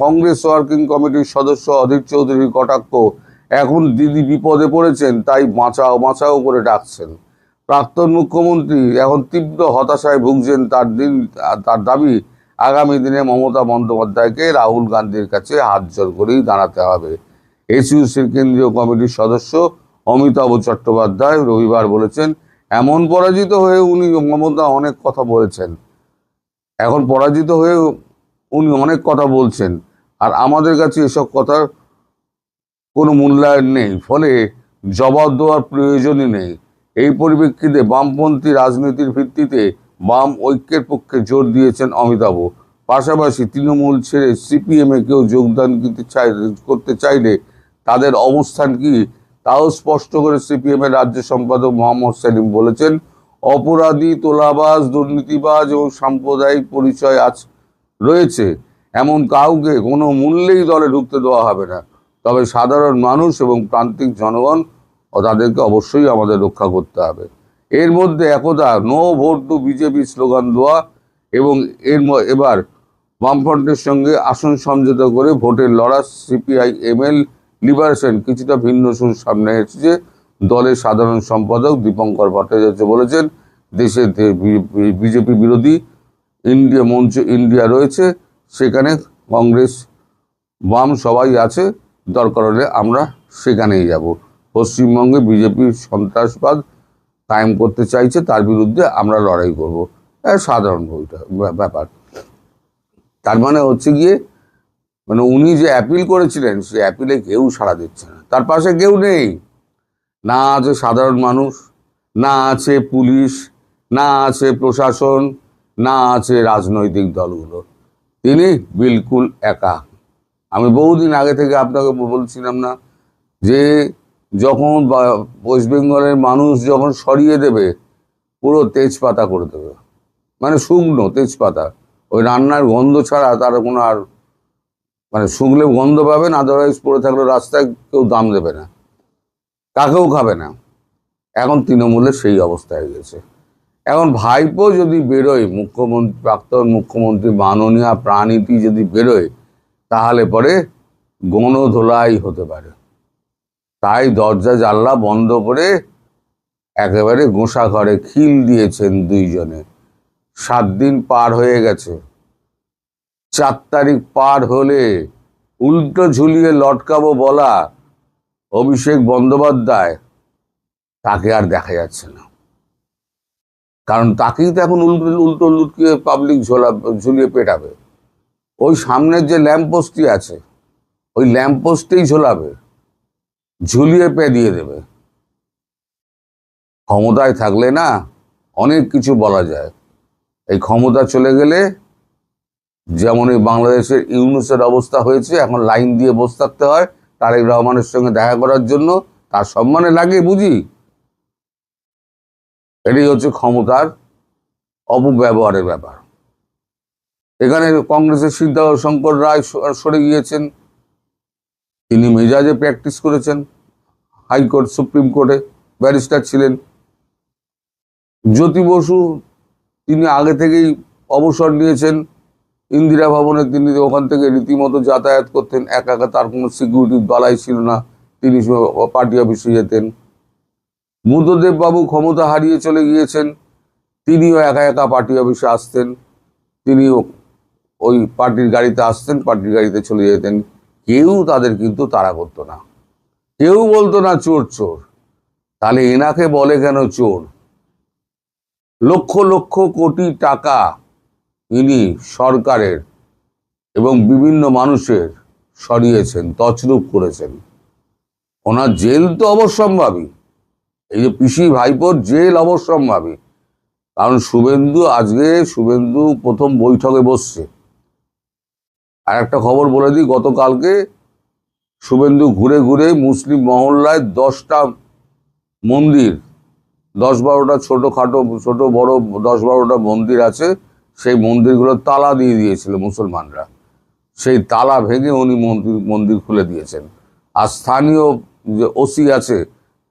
Speaker 4: কংগ্রেস ওয়ার্কিং কমিটির সদস্য অধীর চৌধুরীর কটাক্ষ, এখন দিদি বিপদে পড়েছেন তাই বাঁচাও করে ডাকছেন। প্রাক্তন মুখ্যমন্ত্রী এখন তীব্র হতাশায় ভুগছেন। তার দাবি আগামী দিনে মমতা বন্দ্যোপাধ্যায়কে রাহুল গান্ধীর কাছে হাত জোর করেই দাঁড়াতে হবে। SUCর কেন্দ্রীয় কমিটির সদস্য অমিতাভ চট্টোপাধ্যায় রবিবার বলেছেন, এমন পরাজিত হয়ে মমতা অনেক কথা বলেছেন। এখন পরাজিত হয়ে উনি অনেক কথা বলছেন, আর আমাদের কাছে এসব কথার কোনো মূল্যায়ন নেই, ফলে জবাব দেওয়ার প্রয়োজনই নেই। এই পরিপ্রেক্ষিতে বামপন্থী রাজনীতির ভিত্তিতে বাম ঐক্যের পক্ষে জোর দিয়েছেন অমিতাভ। পাশাপাশি তৃণমূল ছেড়ে CPM-এ কেউ যোগদান করতে চাইলে তাদের অবস্থান কি তাও স্পষ্ট করে CPM-এর রাজ্য সম্পাদক মোহাম্মদ সেলিম বলেছেন, অপরাধী, তোলাবাজ, দুর্নীতিবাজ এবং সাম্প্রদায়িক পরিচয় রয়েছে এমন কাউকে কোনো মূল্যেই দলে ঢুকতে দেওয়া হবে না। তবে সাধারণ মানুষ এবং প্রান্তিক জনগণ ও তাদেরকে অবশ্যই আমাদের রক্ষা করতে হবে। এর মধ্যে একদা no vote to BJP slogan দেওয়া এবং এবার বামফ্রন্টের সঙ্গে আসন সমঝোতা করে ভোটের লড়া CPI-ML লিবারেশন কিছুটা ভিন্ন সুর সামনে এসেছে। দলের সাধারণ সম্পাদক দীপঙ্কর ভট্টাচার্য বলেছেন, দেশে বিজেপি বিরোধী ইন্ডিয়া রয়েছে, সেখানে কংগ্রেস, বাম সবাই আছে, দরকার হলে আমরা সেখানেই যাব। পশ্চিমবঙ্গে বিজেপি সন্ত্রাসবাদ কায়েম করতে চাইছে, তার বিরুদ্ধে আমরা লড়াই করব। সাধারণ ব্যাপার। তার মানে হচ্ছে গিয়ে, মানে উনি যে অ্যাপিল করেছিলেন সেই অ্যাপিলে কেউ সাড়া দিচ্ছে না। তার পাশে কেউ নেই, না আছে সাধারণ মানুষ, না আছে পুলিশ, না আছে প্রশাসন, না আছে রাজনৈতিক দলগুলো। তিনি বিলকুল একা। আমি বহুদিন আগে থেকে আপনাকে বলছিলাম না যে যখন ওয়েস্ট বেঙ্গলের মানুষ যখন সরিয়ে দেবে, পুরো তেজপাতা করে দেবে, মানে শুকনো তেজপাতা, ওই রান্নার গন্ধ ছাড়া তার কোনো আর, মানে শুকলে গন্ধ পাবেন, আদারওয়াইজ পড়ে থাকলে রাস্তায় কেউ দাম দেবে না, কাকেও খাবে না। এখন তৃণমূলের সেই অবস্থা হয়ে গেছে। এখন ভাইপো যদি বেরোয়, প্রাক্তন মুখ্যমন্ত্রী মাননীয় প্রাণীতি যদি বেরোয়, তাহলে পরে গণধোলাই হতে পারে। তাই দরজা জানলা বন্ধ করে একেবারে গোঁসা ঘরে খিল দিয়েছেন দুইজনে। 7 দিন পার হয়ে গেছে, 4 তারিখ পার হলে উল্টো ঝুলিয়ে লটকাবো বলা অভিষেক বন্দ্যোপাধ্যায়, তাকে আর দেখা যাচ্ছে না। কারণ তাকেই তো এখন উল্টো লুটকিয়ে পাবলিক ঝুলিয়ে পেটাবে। ওই সামনের যে ল্যাম্পপোস্টটি আছে, ওই ল্যাম্পপোস্টেই ঝোলাবে, ঝুলিয়ে দিয়ে দেবে। ক্ষমতায় থাকলে না অনেক কিছু বলা যায়, এই ক্ষমতা চলে গেলে যেমন এই বাংলাদেশের ইউনূসের অবস্থা হয়েছে, এখন লাইন দিয়ে বসে থাকতে হয় তারেক রহমানের সঙ্গে দেখা করার জন্য। তার সম্মানে লাগে বুঝি, এটাই হচ্ছে ক্ষমতার অপব্যবহারের ব্যাপার। এখানে কংগ্রেসের সিদ্ধার্থ শঙ্কর রায় সরে গিয়েছেন, তিনি মেজাজে প্র্যাকটিস করেছেন, হাইকোর্ট সুপ্রিম কোর্টে ব্যারিস্টার ছিলেন। জ্যোতি বসু তিনি আগে থেকেই অবসর নিয়েছেন ইন্দিরা ভবনে, তিনি ওখান থেকে রীতিমতো যাতায়াত করতেন, একা একা, তার কোনো সিকিউরিটি বালাই ছিল না, তিনি পার্টি অফিসে যেতেন। বুদ্ধদেব বাবু ক্ষমতা হারিয়ে চলে গিয়েছেন, তিনিও একা একা পার্টি অফিসে আসতেন, তিনি ওই পার্টির গাড়িতে আসতেন, পার্টির গাড়িতে চলে যেতেন। কেউ তাদের কিন্তু তাড়া করতো না, কেউ বলতো না চোর চোর। তাহলে এনাকে বলে কেন চোর? লক্ষ লক্ষ কোটি টাকা ইনি সরকারের এবং বিভিন্ন মানুষের সরিয়েছেন, তছরূপ করেছেন। ওনার জেল তো অবশ্যম্ভাবী, এই যে পিসি ভাইপোর জেল অবশ্যম্ভাবী। কারণ শুভেন্দু প্রথম বৈঠকে বসছে। আর একটা খবর বলে দিই, গতকালকে শুভেন্দু ঘুরে ঘুরে মুসলিম মহল্লায় 10টা মন্দির, 10-12টা ছোট বড় 10-12টা মন্দির আছে, সেই মন্দিরগুলো তালা দিয়ে দিয়েছিল মুসলমানরা। সেই তালা ভেঙে উনি মন্দির খুলে দিয়েছেন। আর স্থানীয় যে ওসি আছে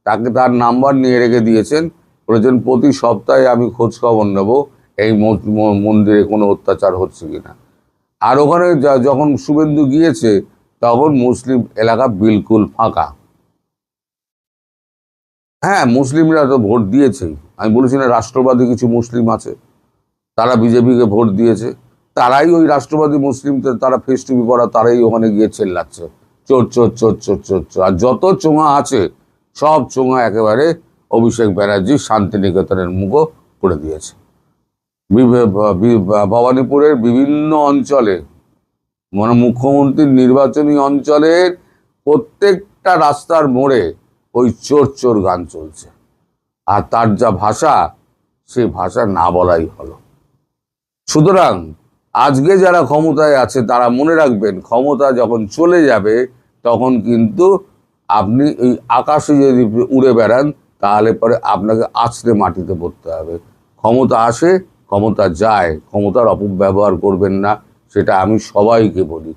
Speaker 4: তাকে তার নাম্বার নিয়ে রেখে দিয়েছেন, বলেছেন প্রতি সপ্তাহে আমি খোঁজ খবর নেব এই মন্দিরে কোনো অত্যাচার হচ্ছে কিনা। আর ওখানে যখন শুভেন্দু গিয়েছে তখন মুসলিম এলাকা বিলকুল ফাঁকা। হ্যাঁ, মুসলিমরা তো ভোট দিয়েছেই। আমি বলেছি না রাষ্ট্রবাদী কিছু মুসলিম আছে, তারা বিজেপিকে ভোট দিয়েছে, তারাই ওই রাষ্ট্রবাদী মুসলিম, তারা ফেস টুপি পরা, তারাই ওখানে গিয়ে চেল্লাচ্ছে চোর চোর চোর চোর চোর চোর। আর যত চোঙা আছে সব চোঙা একেবারে অভিষেক ব্যানার্জি শান্তিনিকেতনের মুখও করে দিয়েছে। ভবানীপুরের বিভিন্ন অঞ্চলে, মানে মুখ্যমন্ত্রীর নির্বাচনী অঞ্চলের প্রত্যেকটা রাস্তার মোড়ে ওই চোর চোর গান চলছে। আর তার যা ভাষা, সেই ভাষা না বলাই হলো। সুতরাং আজকে যারা ক্ষমতায় আছে তারা মনে রাখবেন, ক্ষমতা যখন চলে যাবে তখন কিন্তু আপনি এই আকাশে যদি উড়ে বেড়ান তাহলে পরে আপনাকে আছড়ে মাটিতে পড়তে হবে। ক্ষমতা আসে, ক্ষমতা যায়, ক্ষমতার অপব্যবহার করবেন না, সেটা আমি সবাইকে বলি।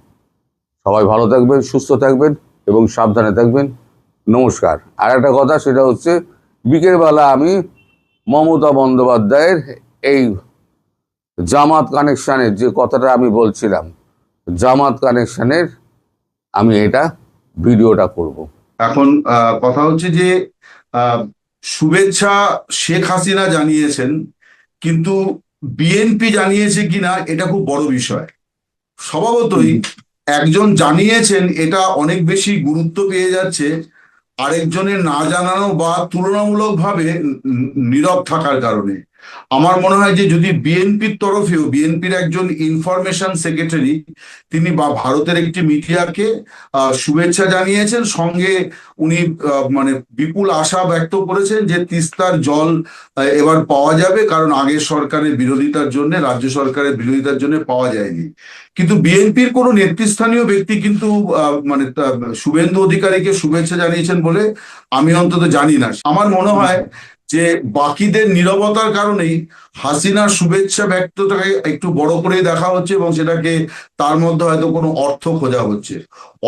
Speaker 4: সবাই ভালো থাকবেন, সুস্থ থাকবেন এবং সাবধানে থাকবেন। নমস্কার। আর একটা কথা, সেটা হচ্ছে বিকেলবেলা আমি মমতা বন্দ্যোপাধ্যায়ের এই জামাত কানেকশনের যে কথাটা আমি বলছিলাম, জামাত কানেকশনের আমি এটা ভিডিওটা করব।
Speaker 5: এখন কথা হচ্ছে যে শুভেচ্ছা শেখ হাসিনা জানিয়েছেন, কিন্তু বিএনপি জানিয়েছে কিনা এটা খুব বড় বিষয়। স্বভাবতই একজন জানিয়েছেন এটা অনেক বেশি গুরুত্ব পেয়ে যাচ্ছে আরেকজনের না জানানো বা তুলনামূলকভাবে নীরব থাকার কারণে। আমার মনে হয় যে যদি বিএনপির তরফেও, বিএনপির একজন ইনফরমেশন সেক্রেটারি, তিনি বা ভারতের একটি মিডিয়াকে শুভেচ্ছা জানিয়েছেন, সঙ্গে উনি মানে বিপুল আশা ব্যক্ত করেছেন যে তিস্তার জল এবার পাওয়া যাবে, কারণ আগের সরকারের বিরোধিতার জন্য, রাজ্য সরকারের বিরোধিতার জন্য পাওয়া যায়নি। কিন্তু বিএনপির কোনো নেতৃস্থানীয় ব্যক্তি কিন্তু মানে শুভেন্দু অধিকারীকে শুভেচ্ছা জানিয়েছেন বলে আমি অন্তত জানি না। আমার মনে হয় যে বাকিদের নীরবতার কারণেই হাসিনার শুভেচ্ছা ব্যক্তটাকে একটু বড় করে দেখা হচ্ছে এবং সেটাকে তার মধ্যে হয়তো কোনো অর্থ খোঁজা হচ্ছে।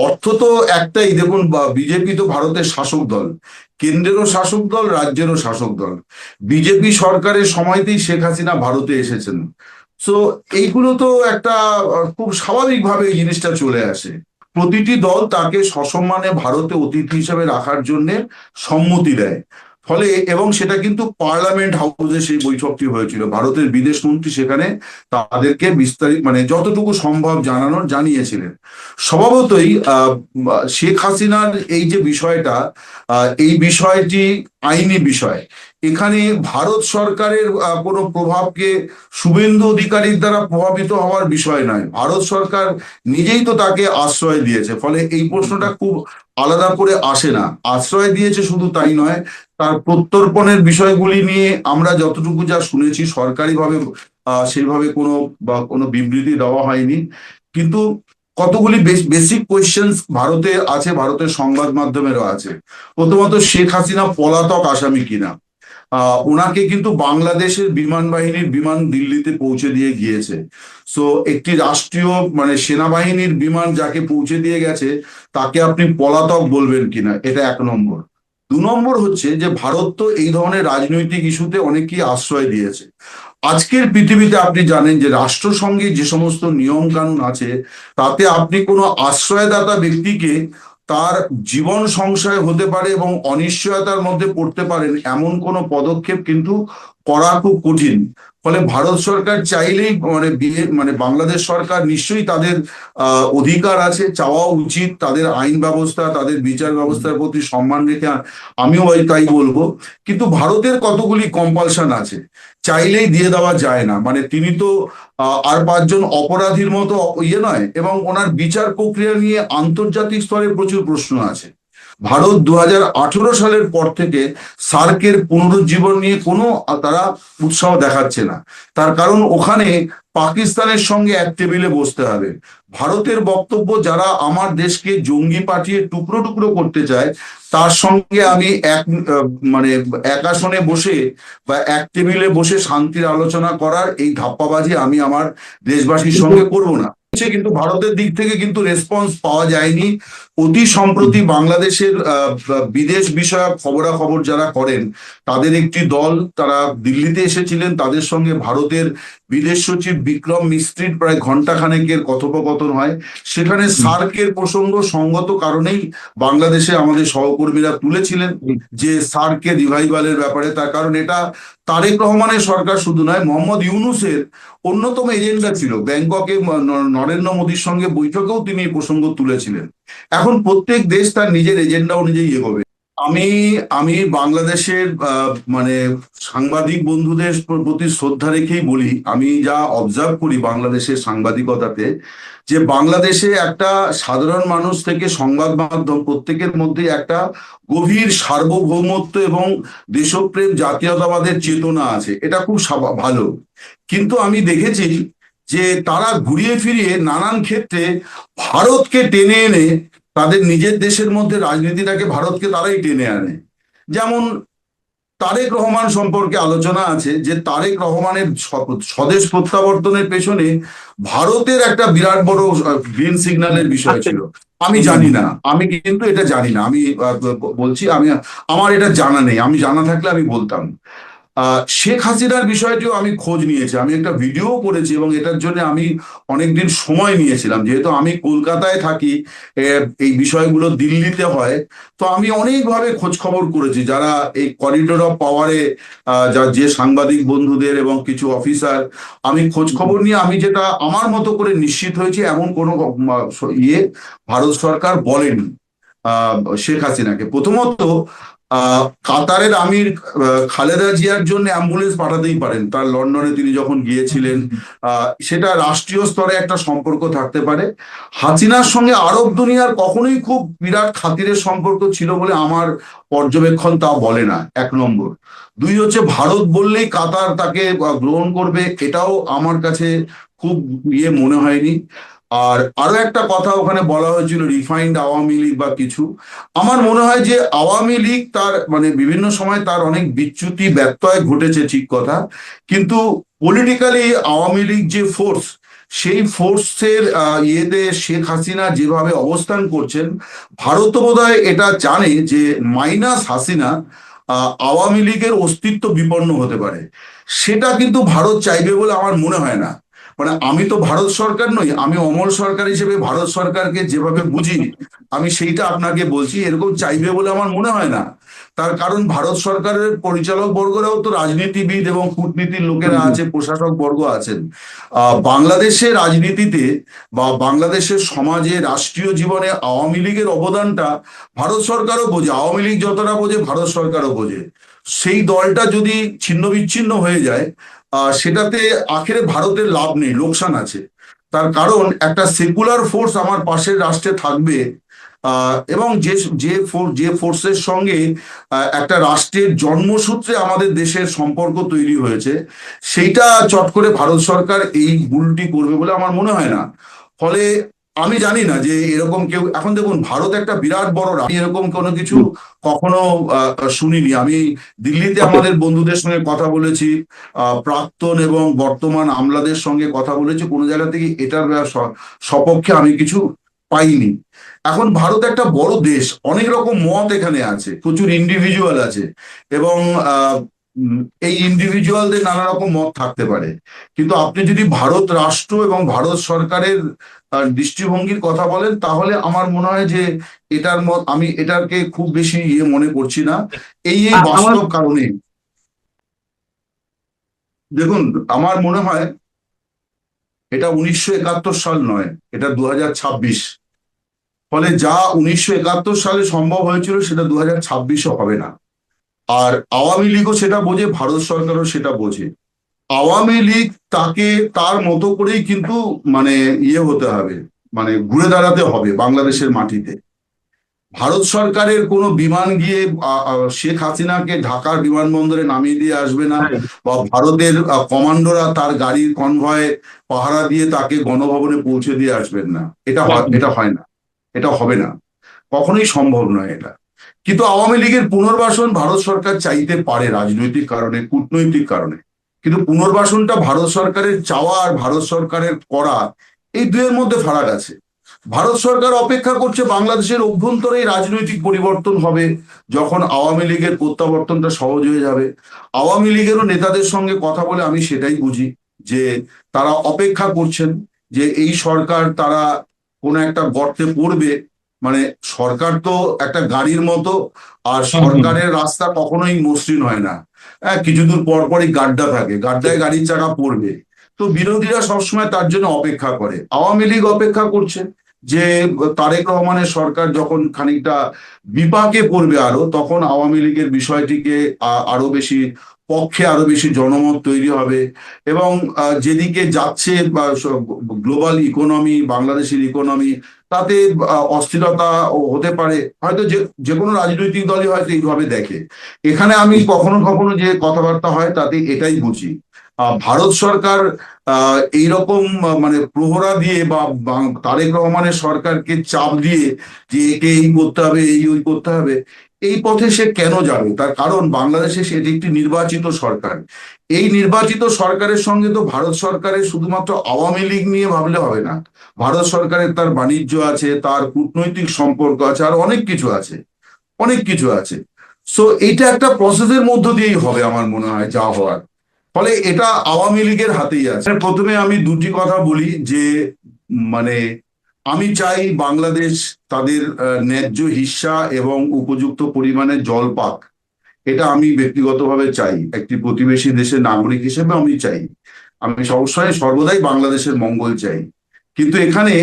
Speaker 5: অর্থ তো একটাই, দেখুন বিজেপি তো ভারতের শাসক দল, কেন্দ্রেরও শাসক দল, রাজ্যেরও শাসক দল। বিজেপি সরকারের সময়তেই শেখ হাসিনা ভারতে এসেছেন। সো এইগুলো তো একটা খুব স্বাভাবিকভাবে এই জিনিসটা চলে আসে। প্রতিটি দল তাকে সসম্মানে ভারতে অতিথি হিসেবে রাখার জন্য সম্মতি দেয়। ফলে এবং সেটা কিন্তু পার্লামেন্ট হাউসে সেই বৈঠকটি হয়েছিল, ভারতের বিদেশ মন্ত্রী সেখানে তাদেরকে বিস্তারিত মানে যতটুকু সম্ভব জানিয়েছিলেন। স্বভাবতই শেখ হাসিনার এই যে বিষয়টা, এই বিষয়টি আইনি বিষয়। এখানে ভারত সরকারের কোনো প্রভাবকে শুভেন্দু অধিকারীর দ্বারা প্রভাবিত হওয়ার বিষয় নয়। ভারত সরকার নিজেই তো তাকে আশ্রয় দিয়েছে, ফলে এই প্রশ্নটা খুব আলাদা করে আসে না। আশ্রয় দিয়েছে শুধু তাই নয়, তার প্রত্যর্পণের বিষয়গুলি নিয়ে আমরা যতটুকু যা শুনেছি সরকারিভাবে সেইভাবে কোনো বিবৃতি দেওয়া হয়নি। কিন্তু কতগুলি বেসিক কোয়েশ্চেন্স ভারতে আছে, ভারতের সংবাদ মাধ্যমেরও আছে। প্রথমত, শেখ হাসিনা পলাতক আসামি কিনা। ওনাকে কিন্তু বাংলাদেশের বিমান বাহিনীর বিমান দিল্লিতে পৌঁছে দিয়ে গিয়েছে। সো একটি রাষ্ট্রীয় মানে সেনাবাহিনীর বিমান যাকে পৌঁছে দিয়ে গেছে তাকে আপনি পলাতক বলবেন কিনা, এটা 1 নম্বর। 2 নম্বর হচ্ছে যে ভারত তো এই ধরনের রাজনৈতিক ইস্যুতে অনেকেই আশ্রয় দিয়েছে। আজকের পৃথিবীতে আপনি জানেন যে রাষ্ট্রসংঘে যে সমস্ত নিয়ম কানুন আছে তাতে আপনি কোনো আশ্রয়দাতা ব্যক্তিকে তার জীবন সংশয় হতে পারে এবং অনিশ্চয়তার মধ্যে পড়তে পারেন এমন কোনো পদক্ষেপ কিন্তু করা খুব কঠিন। ফলে ভারত সরকার চাইলেই মানে বাংলাদেশ সরকার নিশ্চয়ই তাদের অধিকার আছে, চাওয়া উচিত, তাদের আইন ব্যবস্থা তাদের বিচার ব্যবস্থার প্রতি সম্মান রেখে আমিও তাই বলবো। কিন্তু ভারতের কতগুলি কম্পালশন আছে, চাইলেই দিয়ে দেওয়া যায় না। মানে তিনি তো আর 5 জন অপরাধীর মতো ইয়ে নয়, এবং ওনার বিচার প্রক্রিয়া নিয়ে আন্তর্জাতিক স্তরে প্রচুর প্রশ্ন আছে। ভারত 2018 সালের পর থেকে সার্কের পুনরুজ্জীবন নিয়ে কোনো তারা উৎসাহ দেখাচ্ছে না। তার কারণ ওখানে পাকিস্তানের সঙ্গে এক টেবিলে বসতে হবে। ভারতের বক্তব্য, যারা আমার দেশকে জঙ্গি পাঠিয়ে টুকরো টুকরো করতে চায় তার সঙ্গে আমি মানে এক আসনে বসে বা এক টেবিলে বসে শান্তির আলোচনা করার এই ধাপ্পাবাজি আমি আমার দেশবাসীর সঙ্গে করব না। কিন্তু ভারতের দিক থেকে কিন্তু রেসপন্স পাওয়া যায়নি। অতি সম্প্রতি বাংলাদেশের বিদেশ বিষয়ক খবরাখবর যারা করেন তাদের একটি দল তারা দিল্লিতে এসেছিলেন, তাদের সঙ্গে ভারতের বিদেশ সচিব বিক্রম মিস্ত্রির প্রায় ঘণ্টাখানেকের কথোপকথন হয়। সেখানে সার্কের প্রসঙ্গ সঙ্গত কারণেই বাংলাদেশে আমাদের সহকর্মীরা তুলেছিলেন যে সার্কের রিভাইভালের ব্যাপারে। তার কারণ এটা তারেক রহমানের সরকার শুধু নয়, মোহাম্মদ ইউনূসের অন্যতম এজেন্ডা ছিল। ব্যাংককে নরেন্দ্র মোদীর সঙ্গে বৈঠকেও তিনি এই প্রসঙ্গ তুলেছিলেন। এখন প্রত্যেক দেশ তার নিজের এজেন্ডা অনুযায়ী এগোবে। আমি বাংলাদেশের মানে সাংবাদিক বন্ধুদের প্রতি শ্রদ্ধা রেখেই বলি, আমি যা অবজার্ভ করি বাংলাদেশের সাংবাদিকতাতে, যে বাংলাদেশে একটা সাধারণ মানুষ থেকে সংবাদ মাধ্যম প্রত্যেকের মধ্যে একটা গভীর সার্বভৌমত্ব এবং দেশপ্রেম জাতীয়তাবাদের চেতনা আছে। এটা খুব ভালো। কিন্তু আমি দেখেছি যে তারা ঘুরিয়ে ফিরিয়ে নানান ক্ষেত্রে ভারতকে টেনে এনে তাদের নিজের দেশের মধ্যে রাজনীতিটাকে ভারতকে তারাই টেনে আনে। যেমন তারেক রহমান সম্পর্কে আলোচনা আছে যে তারেক রহমানের স্বদেশ প্রত্যাবর্তনের পেছনে ভারতের একটা বিরাট বড় গ্রিন সিগন্যালের বিষয় ছিল। আমি জানি না, আমি কিন্তু এটা জানি না, আমি বলছি আমার এটা জানা নেই। আমি জানা থাকলে আমি বলতাম। শেখ হাসিনার বিষয়টিও আমি খোঁজ নিয়েছি, আমি একটা ভিডিও করেছি এবং এটার জন্য আমি অনেকদিন সময় নিয়েছিলাম। যেহেতু আমি কলকাতায় থাকি, এই বিষয়গুলো দিল্লিতে হয়, তো আমি অনেকভাবে খোঁজ খবর করেছি। যারা এই করিডোর অফ পাওয়ারে যে সাংবাদিক বন্ধুদের এবং কিছু অফিসার, আমি খোঁজ খবর নিয়ে আমি যেটা আমার মতো করে নিশ্চিত হয়েছি, এমন কোনো ভারত সরকার বলেনি শেখ হাসিনাকে। প্রথমত কাতারের আমির খালেদা জিয়ার জন্য অ্যাম্বুলেন্স পাঠাতেই পারেন, তার লন্ডনে তিনি যখন গিয়েছিলেন। সেটা রাষ্ট্রীয় স্তরে একটা সম্পর্ক থাকতে পারে। হাসিনার সঙ্গে আরব দুনিয়ার কখনোই খুব বিরাট খাতিরের সম্পর্ক ছিল বলে আমার পর্যবেক্ষণ তা বলে না, 1 নম্বর। 2 হচ্ছে ভারত বললেই কাতার তাকে গ্রহণ করবে, এটাও আমার কাছে খুব মনে হয়নি। আর আরো একটা কথা ওখানে বলা হয়েছিল রিফাইন্ড আওয়ামী লীগ বা কিছু। আমার মনে হয় যে আওয়ামী লীগ তার মানে বিভিন্ন সময় তার অনেক বিচ্যুতি ব্যত্যয় ঘটেছে, ঠিক কথা, কিন্তু পলিটিক্যালি আওয়ামী লীগ যে ফোর্স, সেই ফোর্সের ইয়েতে শেখ হাসিনা যেভাবে অবস্থান করছেন, ভারত বোধহয় এটা জানে যে মাইনাস হাসিনা আওয়ামী লীগের অস্তিত্ব বিপন্ন হতে পারে। সেটা কিন্তু ভারত চাইবে বলে আমার মনে হয় না। মানে আমি তো ভারত সরকার নই, আমি অমল সরকার হিসেবে ভারত সরকারকে যেভাবে বুঝি আমি সেইটা আপনাকে বলছি, এরকম চাইবে বলে আমার মনে হয় না। তার কারণ ভারত সরকারের পরিচালক বর্গরাও তো রাজনীতিবিদ এবং কূটনীতির লোকেরা আছে, প্রশাসক বর্গ আছেন। বাংলাদেশের রাজনীতিতে বা বাংলাদেশের সমাজে রাষ্ট্রীয় জীবনে আওয়ামী লীগের অবদানটা ভারত সরকারও বোঝে, আওয়ামী লীগ যতটা বোঝে ভারত সরকারও বোঝে। সেই দলটা যদি ছিন্ন বিচ্ছিন্ন হয়ে যায়, সেটাতে আখেরে ভারতের লাভ নেই, লোকসান আছে। তার কারণ একটা সেকুলার ফোর্স আমার পাশের রাষ্ট্রে থাকবে, এবং যে ফোর্সের সঙ্গে একটা রাষ্ট্রের জন্মসূত্রে আমাদের দেশের সম্পর্ক তৈরি হয়েছে, সেইটা চট করে ভারত সরকার এই ভুলটি করবে বলে আমার মনে হয় না। ফলে আমি জানি না যে এরকম কেউ, এখন দেখুন ভারত একটা বিরাট বড় রাষ্ট্র, এরকম কোনো কিছু কখনো শুনিনি। আমি দিল্লিতে আমাদের বন্ধুদের সঙ্গে কথা বলেছি, প্রাক্তন এবং বর্তমান আমলাদের সঙ্গে কথা বলেছি, কোনো জায়গা থেকে এটার সপক্ষে আমি কিছু পাইনি। এখন ভারত একটা বড় দেশ, অনেক রকম মত এখানে আছে, প্রচুর ইন্ডিভিজুয়াল আছে, এবং এই ইন্ডিভিজুয়ালদের নানা রকম মত থাকতে পারে। কিন্তু আপনি যদি ভারত রাষ্ট্র এবং ভারত সরকারের দৃষ্টিভঙ্গির কথা বলেন, তাহলে আমার মনে হয় যে আমি এটাকে খুব বেশি মনে করছি না। এই
Speaker 1: আমার
Speaker 5: বাস্তব কারণে দেখুন, আমার মনে হয় এটা 1971 সাল নয়, এটা 2026। ফলে যা 1971 সালে সম্ভব হয়েছিল সেটা 2026-ও হবে না। আর আওয়ামী লীগও সেটা বোঝে, ভারত সরকারও সেটা বোঝে। আওয়ামী লীগ তাকে তার মতো করেই কিন্তু মানে হতে হবে, মানে ঘুরে দাঁড়াতে হবে বাংলাদেশের মাটিতে। ভারত সরকারের কোনো বিমান গিয়ে শেখ হাসিনাকে ঢাকার বিমানবন্দরে নামিয়ে দিয়ে আসবে না, বা ভারতের কমান্ডোরা তার গাড়ির কনভয়ে পাহারা দিয়ে তাকে গণভবনে পৌঁছে দিয়ে আসবেন না। এটা হয় না, এটা হবে না, কখনোই সম্ভব নয় এটা। কিন্তু আওয়ামী লীগের পুনর্বাসন ভারত সরকার চাইতে পারে রাজনৈতিক কারণে, কূটনৈতিক কারণে। কিন্তু পুনর্বাসনটা ভারত সরকারের চাওয়া আর ভারত সরকারের করা, এই দুয়ের মধ্যে ফারাক আছে। ভারত সরকার অপেক্ষা করছে বাংলাদেশের অভ্যন্তরে রাজনৈতিক পরিবর্তন হবে, যখন আওয়ামী লীগের প্রত্যাবর্তনটা সহজ হয়ে যাবে। আওয়ামী লীগেরও নেতাদের সঙ্গে কথা বলে আমি সেটাই বুঝি, যে তারা অপেক্ষা করছেন যে এই সরকার তারা কোনো একটা গর্তে পড়বে। মানে সরকার তো একটা গাড়ির মতো, আর সরকারের রাস্তা কখনোই মসৃণ হয় না। হ্যাঁ, কিছু দূর পর পরই গাড্ডা থাকে, গাড্ডায় গাড়ির চাকা পড়বে। তো বিরোধীরা সবসময় তার জন্য অপেক্ষা করে, আওয়ামী লীগ অপেক্ষা করছে যে তারেক রহমানের সরকার যখন খানিকটা বিপাকে পড়বে আরো, তখন আওয়ামী লীগের বিষয়টিকে আরো বেশি পক্ষে আরো বেশি জনমত তৈরি হবে। এবং যেদিকে যাচ্ছে গ্লোবাল ইকোনমি, বাংলাদেশের ইকোনমি, তাতে অস্থিরতা হতে পারে। হয়তো যে কোনো রাজনৈতিক দলই হয়তো এইভাবে দেখে। এখানে আমি কখনো কখনো যে কথাবার্তা হয় তাতে এটাই বুঝি, ভারত সরকার এইরকম মানে প্রহরা দিয়ে বা তারেক রহমানের সরকারকে চাপ দিয়ে যে একে এই করতে হবে, এই ওই করতে হবে, এই পথে সে কেন যাবে? তার কারণ বাংলাদেশে সেটি একটি নির্বাচিত সরকার। এই নির্বাচিত সরকারের সঙ্গে তো ভারত সরকারের শুধুমাত্র আওয়ামী লীগ নিয়ে ভাবলে হবে না। ভারত সরকারের তার বাণিজ্য আছে, তার কূটনৈতিক সম্পর্ক আছে, আর অনেক কিছু আছে, অনেক কিছু আছে। সো এইটা একটা প্রসেসের মধ্য দিয়েই হবে আমার মনে হয়, যা হওয়ার। ফলে এটা আওয়ামী লীগের হাতেই আছে। প্রথমে আমি দুটি কথা বলি যে মানে আমি চাই বাংলাদেশ তাদের ন্যায্য হিস্সা এবং উপযুক্ত পরিমাণে জল পাক। এটা আমি ব্যক্তিগতভাবে চাই, একটি প্রতিবেশী দেশের নাগরিক হিসেবে আমি চাই। আমি সর্বদাই বাংলাদেশের মঙ্গল চাই। কিন্তু এখানে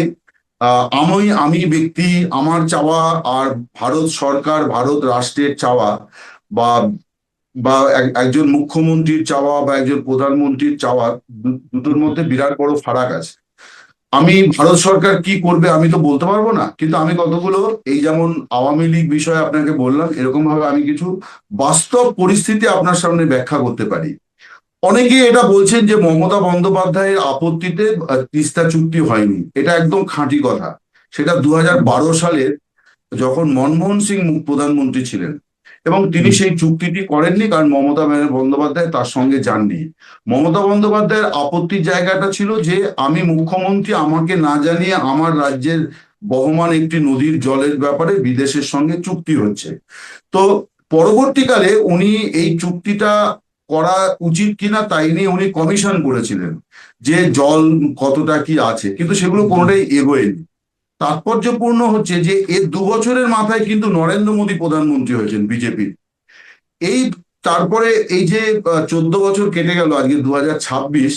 Speaker 5: আমি ব্যক্তি, আমার চাওয়া আর ভারত সরকার, ভারত রাষ্ট্রের চাওয়া, বা বা একজন মুখ্যমন্ত্রীর চাওয়া বা একজন প্রধানমন্ত্রীর চাওয়া, দুটোর মধ্যে বিরাট বড় ফারাক আছে। আমি ভারত সরকার কি করবে আমি তো বলতে পারবো না, কিন্তু আমি কতগুলো, এই যেমন আওয়ামী লীগ বিষয়ে আপনাকে বললাম, এরকম ভাবে আমি কিছু বাস্তব পরিস্থিতি আপনার সামনে ব্যাখ্যা করতে পারি। অনেকে এটা বলছেন যে মমতা বন্দ্যোপাধ্যায়ের আপত্তিতে তিস্তা চুক্তি হয়নি। এটা একদম খাঁটি কথা। সেটা 2012 সালের, যখন মনমোহন সিং প্রধানমন্ত্রী ছিলেন, এবং তিনি সেই চুক্তিটি করেননি কারণ মমতা বন্দ্যোপাধ্যায় তার সঙ্গে যাননি। মমতা বন্দ্যোপাধ্যায়ের আপত্তির জায়গাটা ছিল যে আমি মুখ্যমন্ত্রী, আমাকে না জানিয়ে আমার রাজ্যের বহমান একটি নদীর জলের ব্যাপারে বিদেশের সঙ্গে চুক্তি হচ্ছে। তো পরবর্তীকালে উনি এই চুক্তিটা করা উচিত কিনা তাই নিয়ে উনি কমিশন করেছিলেন, যে জল কতটা কি আছে, কিন্তু সেগুলো কোনোটাই এগোয়নি। তাৎপর্যপূর্ণ হচ্ছে যে এর 2 বছরের মাথায় কিন্তু নরেন্দ্র মোদী প্রধানমন্ত্রী হয়েছেন বিজেপির। এই তারপরে এই যে 14 বছর কেটে গেল, আজকে 2026,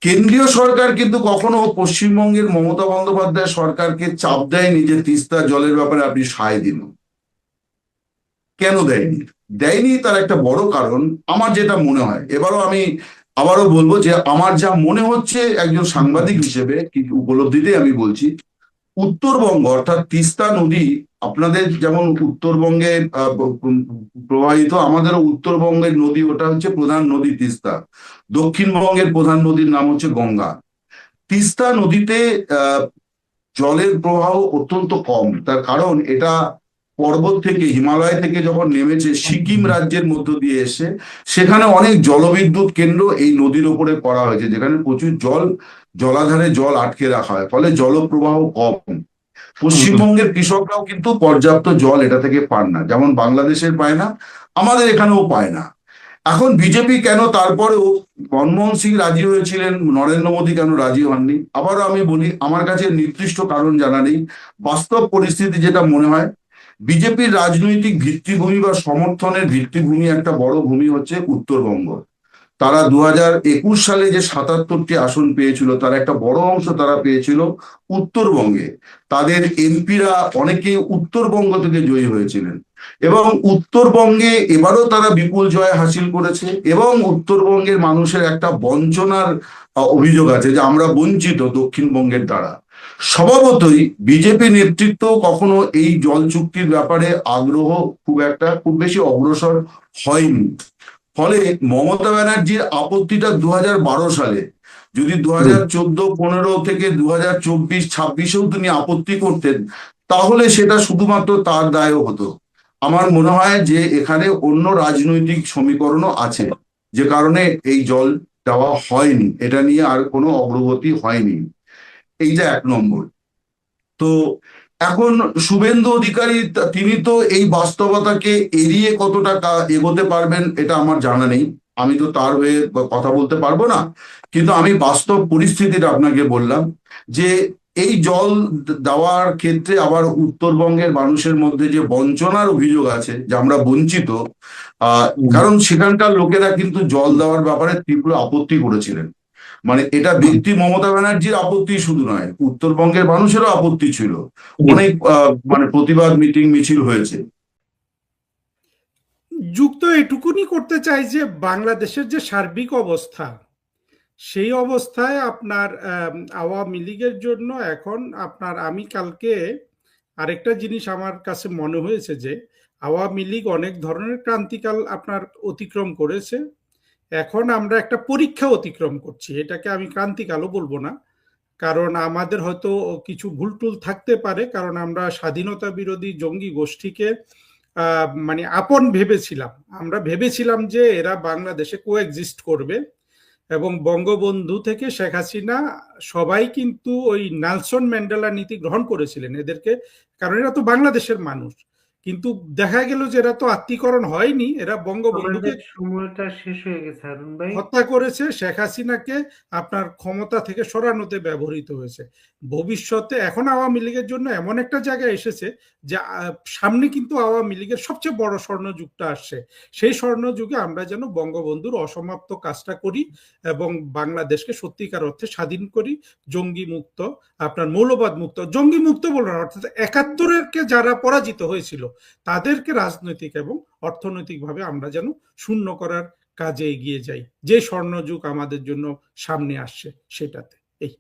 Speaker 5: কেন্দ্রীয় সরকার কিন্তু কখনো পশ্চিমবঙ্গের মমতা বন্দ্যোপাধ্যায় সরকারকে চাপ দেয়নি যে তিস্তা জলের ব্যাপারে আপনি সায় দিন। কেন দেয়নি? দেয়নি তার একটা বড় কারণ আমার যেটা মনে হয়, আমি আবারও বলবো যে আমার যা মনে হচ্ছে একজন সাংবাদিক হিসেবে কিছু উপলব্ধিতে আমি বলছি, উত্তরবঙ্গ অর্থাৎ তিস্তা নদী, আপনাদের যেমন উত্তরবঙ্গে প্রবাহিত, আমাদেরও উত্তরবঙ্গের নদী, ওটা হচ্ছে প্রধান নদী তিস্তা। দক্ষিণবঙ্গের প্রধান নদীর নাম হচ্ছে গঙ্গা। তিস্তা নদীতে জলের প্রবাহ অত্যন্ত কম। তার কারণ এটা পর্বত থেকে, হিমালয় থেকে যখন নেমেছে সিকিম রাজ্যের মধ্য দিয়ে এসে, সেখানে অনেক জলবিদ্যুৎ কেন্দ্র এই নদীর ওপরে করা হয়েছে, যেখানে প্রচুর জলাধারে জল আটকে রাখা হয়, ফলে জলপ্রবাহ কম। পশ্চিমবঙ্গের কৃষকরাও কিন্তু পর্যাপ্ত জল এটা থেকে পান না, যেমন বাংলাদেশের পায় না, আমাদের এখানেও পায় না। এখন বিজেপি কেন তারপরেও, মনমোহন সিং রাজি হয়েছিলেন, নরেন্দ্র মোদী কেন রাজি হননি? আবারও আমি বলি, আমার কাছে নির্দিষ্ট কারণ জানা নেই। বাস্তব পরিস্থিতি যেটা মনে হয়, বিজেপির রাজনৈতিক ভিত্তিভূমি বা সমর্থনের ভিত্তিভূমি, একটা বড় ভূমি হচ্ছে উত্তরবঙ্গ। তারা 2021 সালে যে 77টি আসন পেয়েছিল, তার একটা বড় অংশ তারা পেয়েছিল উত্তরবঙ্গে। তাদের এমপিরা অনেকেই উত্তরবঙ্গ থেকে জয়ী হয়েছিলেন, এবং উত্তরবঙ্গে এবারও তারা বিপুল জয় হাসিল করেছে। এবং উত্তরবঙ্গের মানুষের একটা বঞ্চনার অভিযোগ আছে, যে আমরা বঞ্চিত দক্ষিণবঙ্গের দ্বারা। স্বভাবতই বিজেপি নেতৃত্ব কখনো এই জল চুক্তির ব্যাপারে খুব বেশি অগ্রসর হয়নি। ফলে মমতা ব্যানার্জির আপত্তিটা 2012 সালে, যদি 2014-15 থেকে 2024-26-এও তিনি আপত্তি করতেন, তাহলে সেটা শুধুমাত্র তার দায়ও হতো। আমার মনে হয় যে এখানে অন্য রাজনৈতিক সমীকরণও আছে, যে কারণে এই জল দেওয়া হয়নি, এটা নিয়ে আর কোনো অগ্রগতি হয়নি। এইটা 1 নম্বর। তো এখন শুভেন্দু অধিকারী তিনি তো এই বাস্তবতাকে এড়িয়ে কতটা এগোতে পারবেন এটা আমার জানা নেই, আমি তো তার হয়ে কথা বলতে পারবো না। কিন্তু আমি বাস্তব পরিস্থিতিটা আপনাকে বললাম, যে এই জল দেওয়ার ক্ষেত্রে আবার উত্তরবঙ্গের মানুষের মধ্যে যে বঞ্চনার অভিযোগ আছে, যে আমরা বঞ্চিত, কারণ সেখানকার লোকেরা কিন্তু জল দেওয়ার ব্যাপারে তীব্র আপত্তি করেছিলেন। মানে এটা ব্যক্তি মমতা ব্যানার্জির আপত্তি শুধু নয়, উত্তরবঙ্গের মানুষেরও আপত্তি ছিল। অনেক মানে প্রতিবাদ মিটিং মিছিল হয়েছে।
Speaker 6: যুক্ত এটুকুনি করতে চাই যে বাংলাদেশের যে সার্বিক অবস্থা, সেই অবস্থায় আপনার আওয়ামী লীগের জন্য এখন আমি কালকে আরেকটা জিনিস আমার কাছে মনে হয়েছে, যে আওয়ামী লীগ অনেক ধরনের ক্রান্তিকাল অতিক্রম করেছে, এখন আমরা একটা পরীক্ষা অতিক্রম করছি। এটাকে আমি ক্রান্তিকালও বলবো না, কারণ আমাদের হয়তো কিছু ভুল টুল থাকতে পারে, কারণ আমরা স্বাধীনতা বিরোধী জঙ্গি গোষ্ঠীকে মানে আপন ভেবেছিলাম। আমরা ভেবেছিলাম যে এরা বাংলাদেশে কোএক্সিস্ট করবে, এবং বঙ্গবন্ধু থেকে শেখ হাসিনা সবাই কিন্তু ওই নেলসন ম্যান্ডেলা নীতি গ্রহণ করেছিলেন এদেরকে, কারণ এরা তো বাংলাদেশের মানুষ। কিন্তু দেখা গেল যে এরা তো আত্মীকরণ হয়নি, এরা বঙ্গবন্ধুকে
Speaker 7: সময়টা শেষ হয়ে গেছে হারুন ভাই।
Speaker 6: হত্যা করেছে, শেখ হাসিনাকে ক্ষমতা থেকে সরানোতে ব্যবহৃত হয়েছে। ভবিষ্যতে এখন আওয়ামী লীগের জন্য এমন একটা জায়গায় এসেছে যে সামনে কিন্তু আওয়ামী লীগের সবচেয়ে বড় স্বর্ণযুগটা আসছে। সেই স্বর্ণযুগে আমরা যেন বঙ্গবন্ধুর অসমাপ্ত কাজটা করি এবং বাংলাদেশকে সত্যিকার অর্থে স্বাধীন করি, জঙ্গি মুক্ত, মৌলবাদ মুক্ত, জঙ্গি মুক্ত বলবো না, অর্থাৎ 71-কে যারা পরাজিত হয়েছিল তাদেরকে রাজনৈতিক এবং অর্থনৈতিকভাবে আমরা যেন শূন্য করার কাজে এগিয়ে যাই, যে স্বর্ণযুগ আমাদের জন্য সামনে আসছে সেটাতে। এই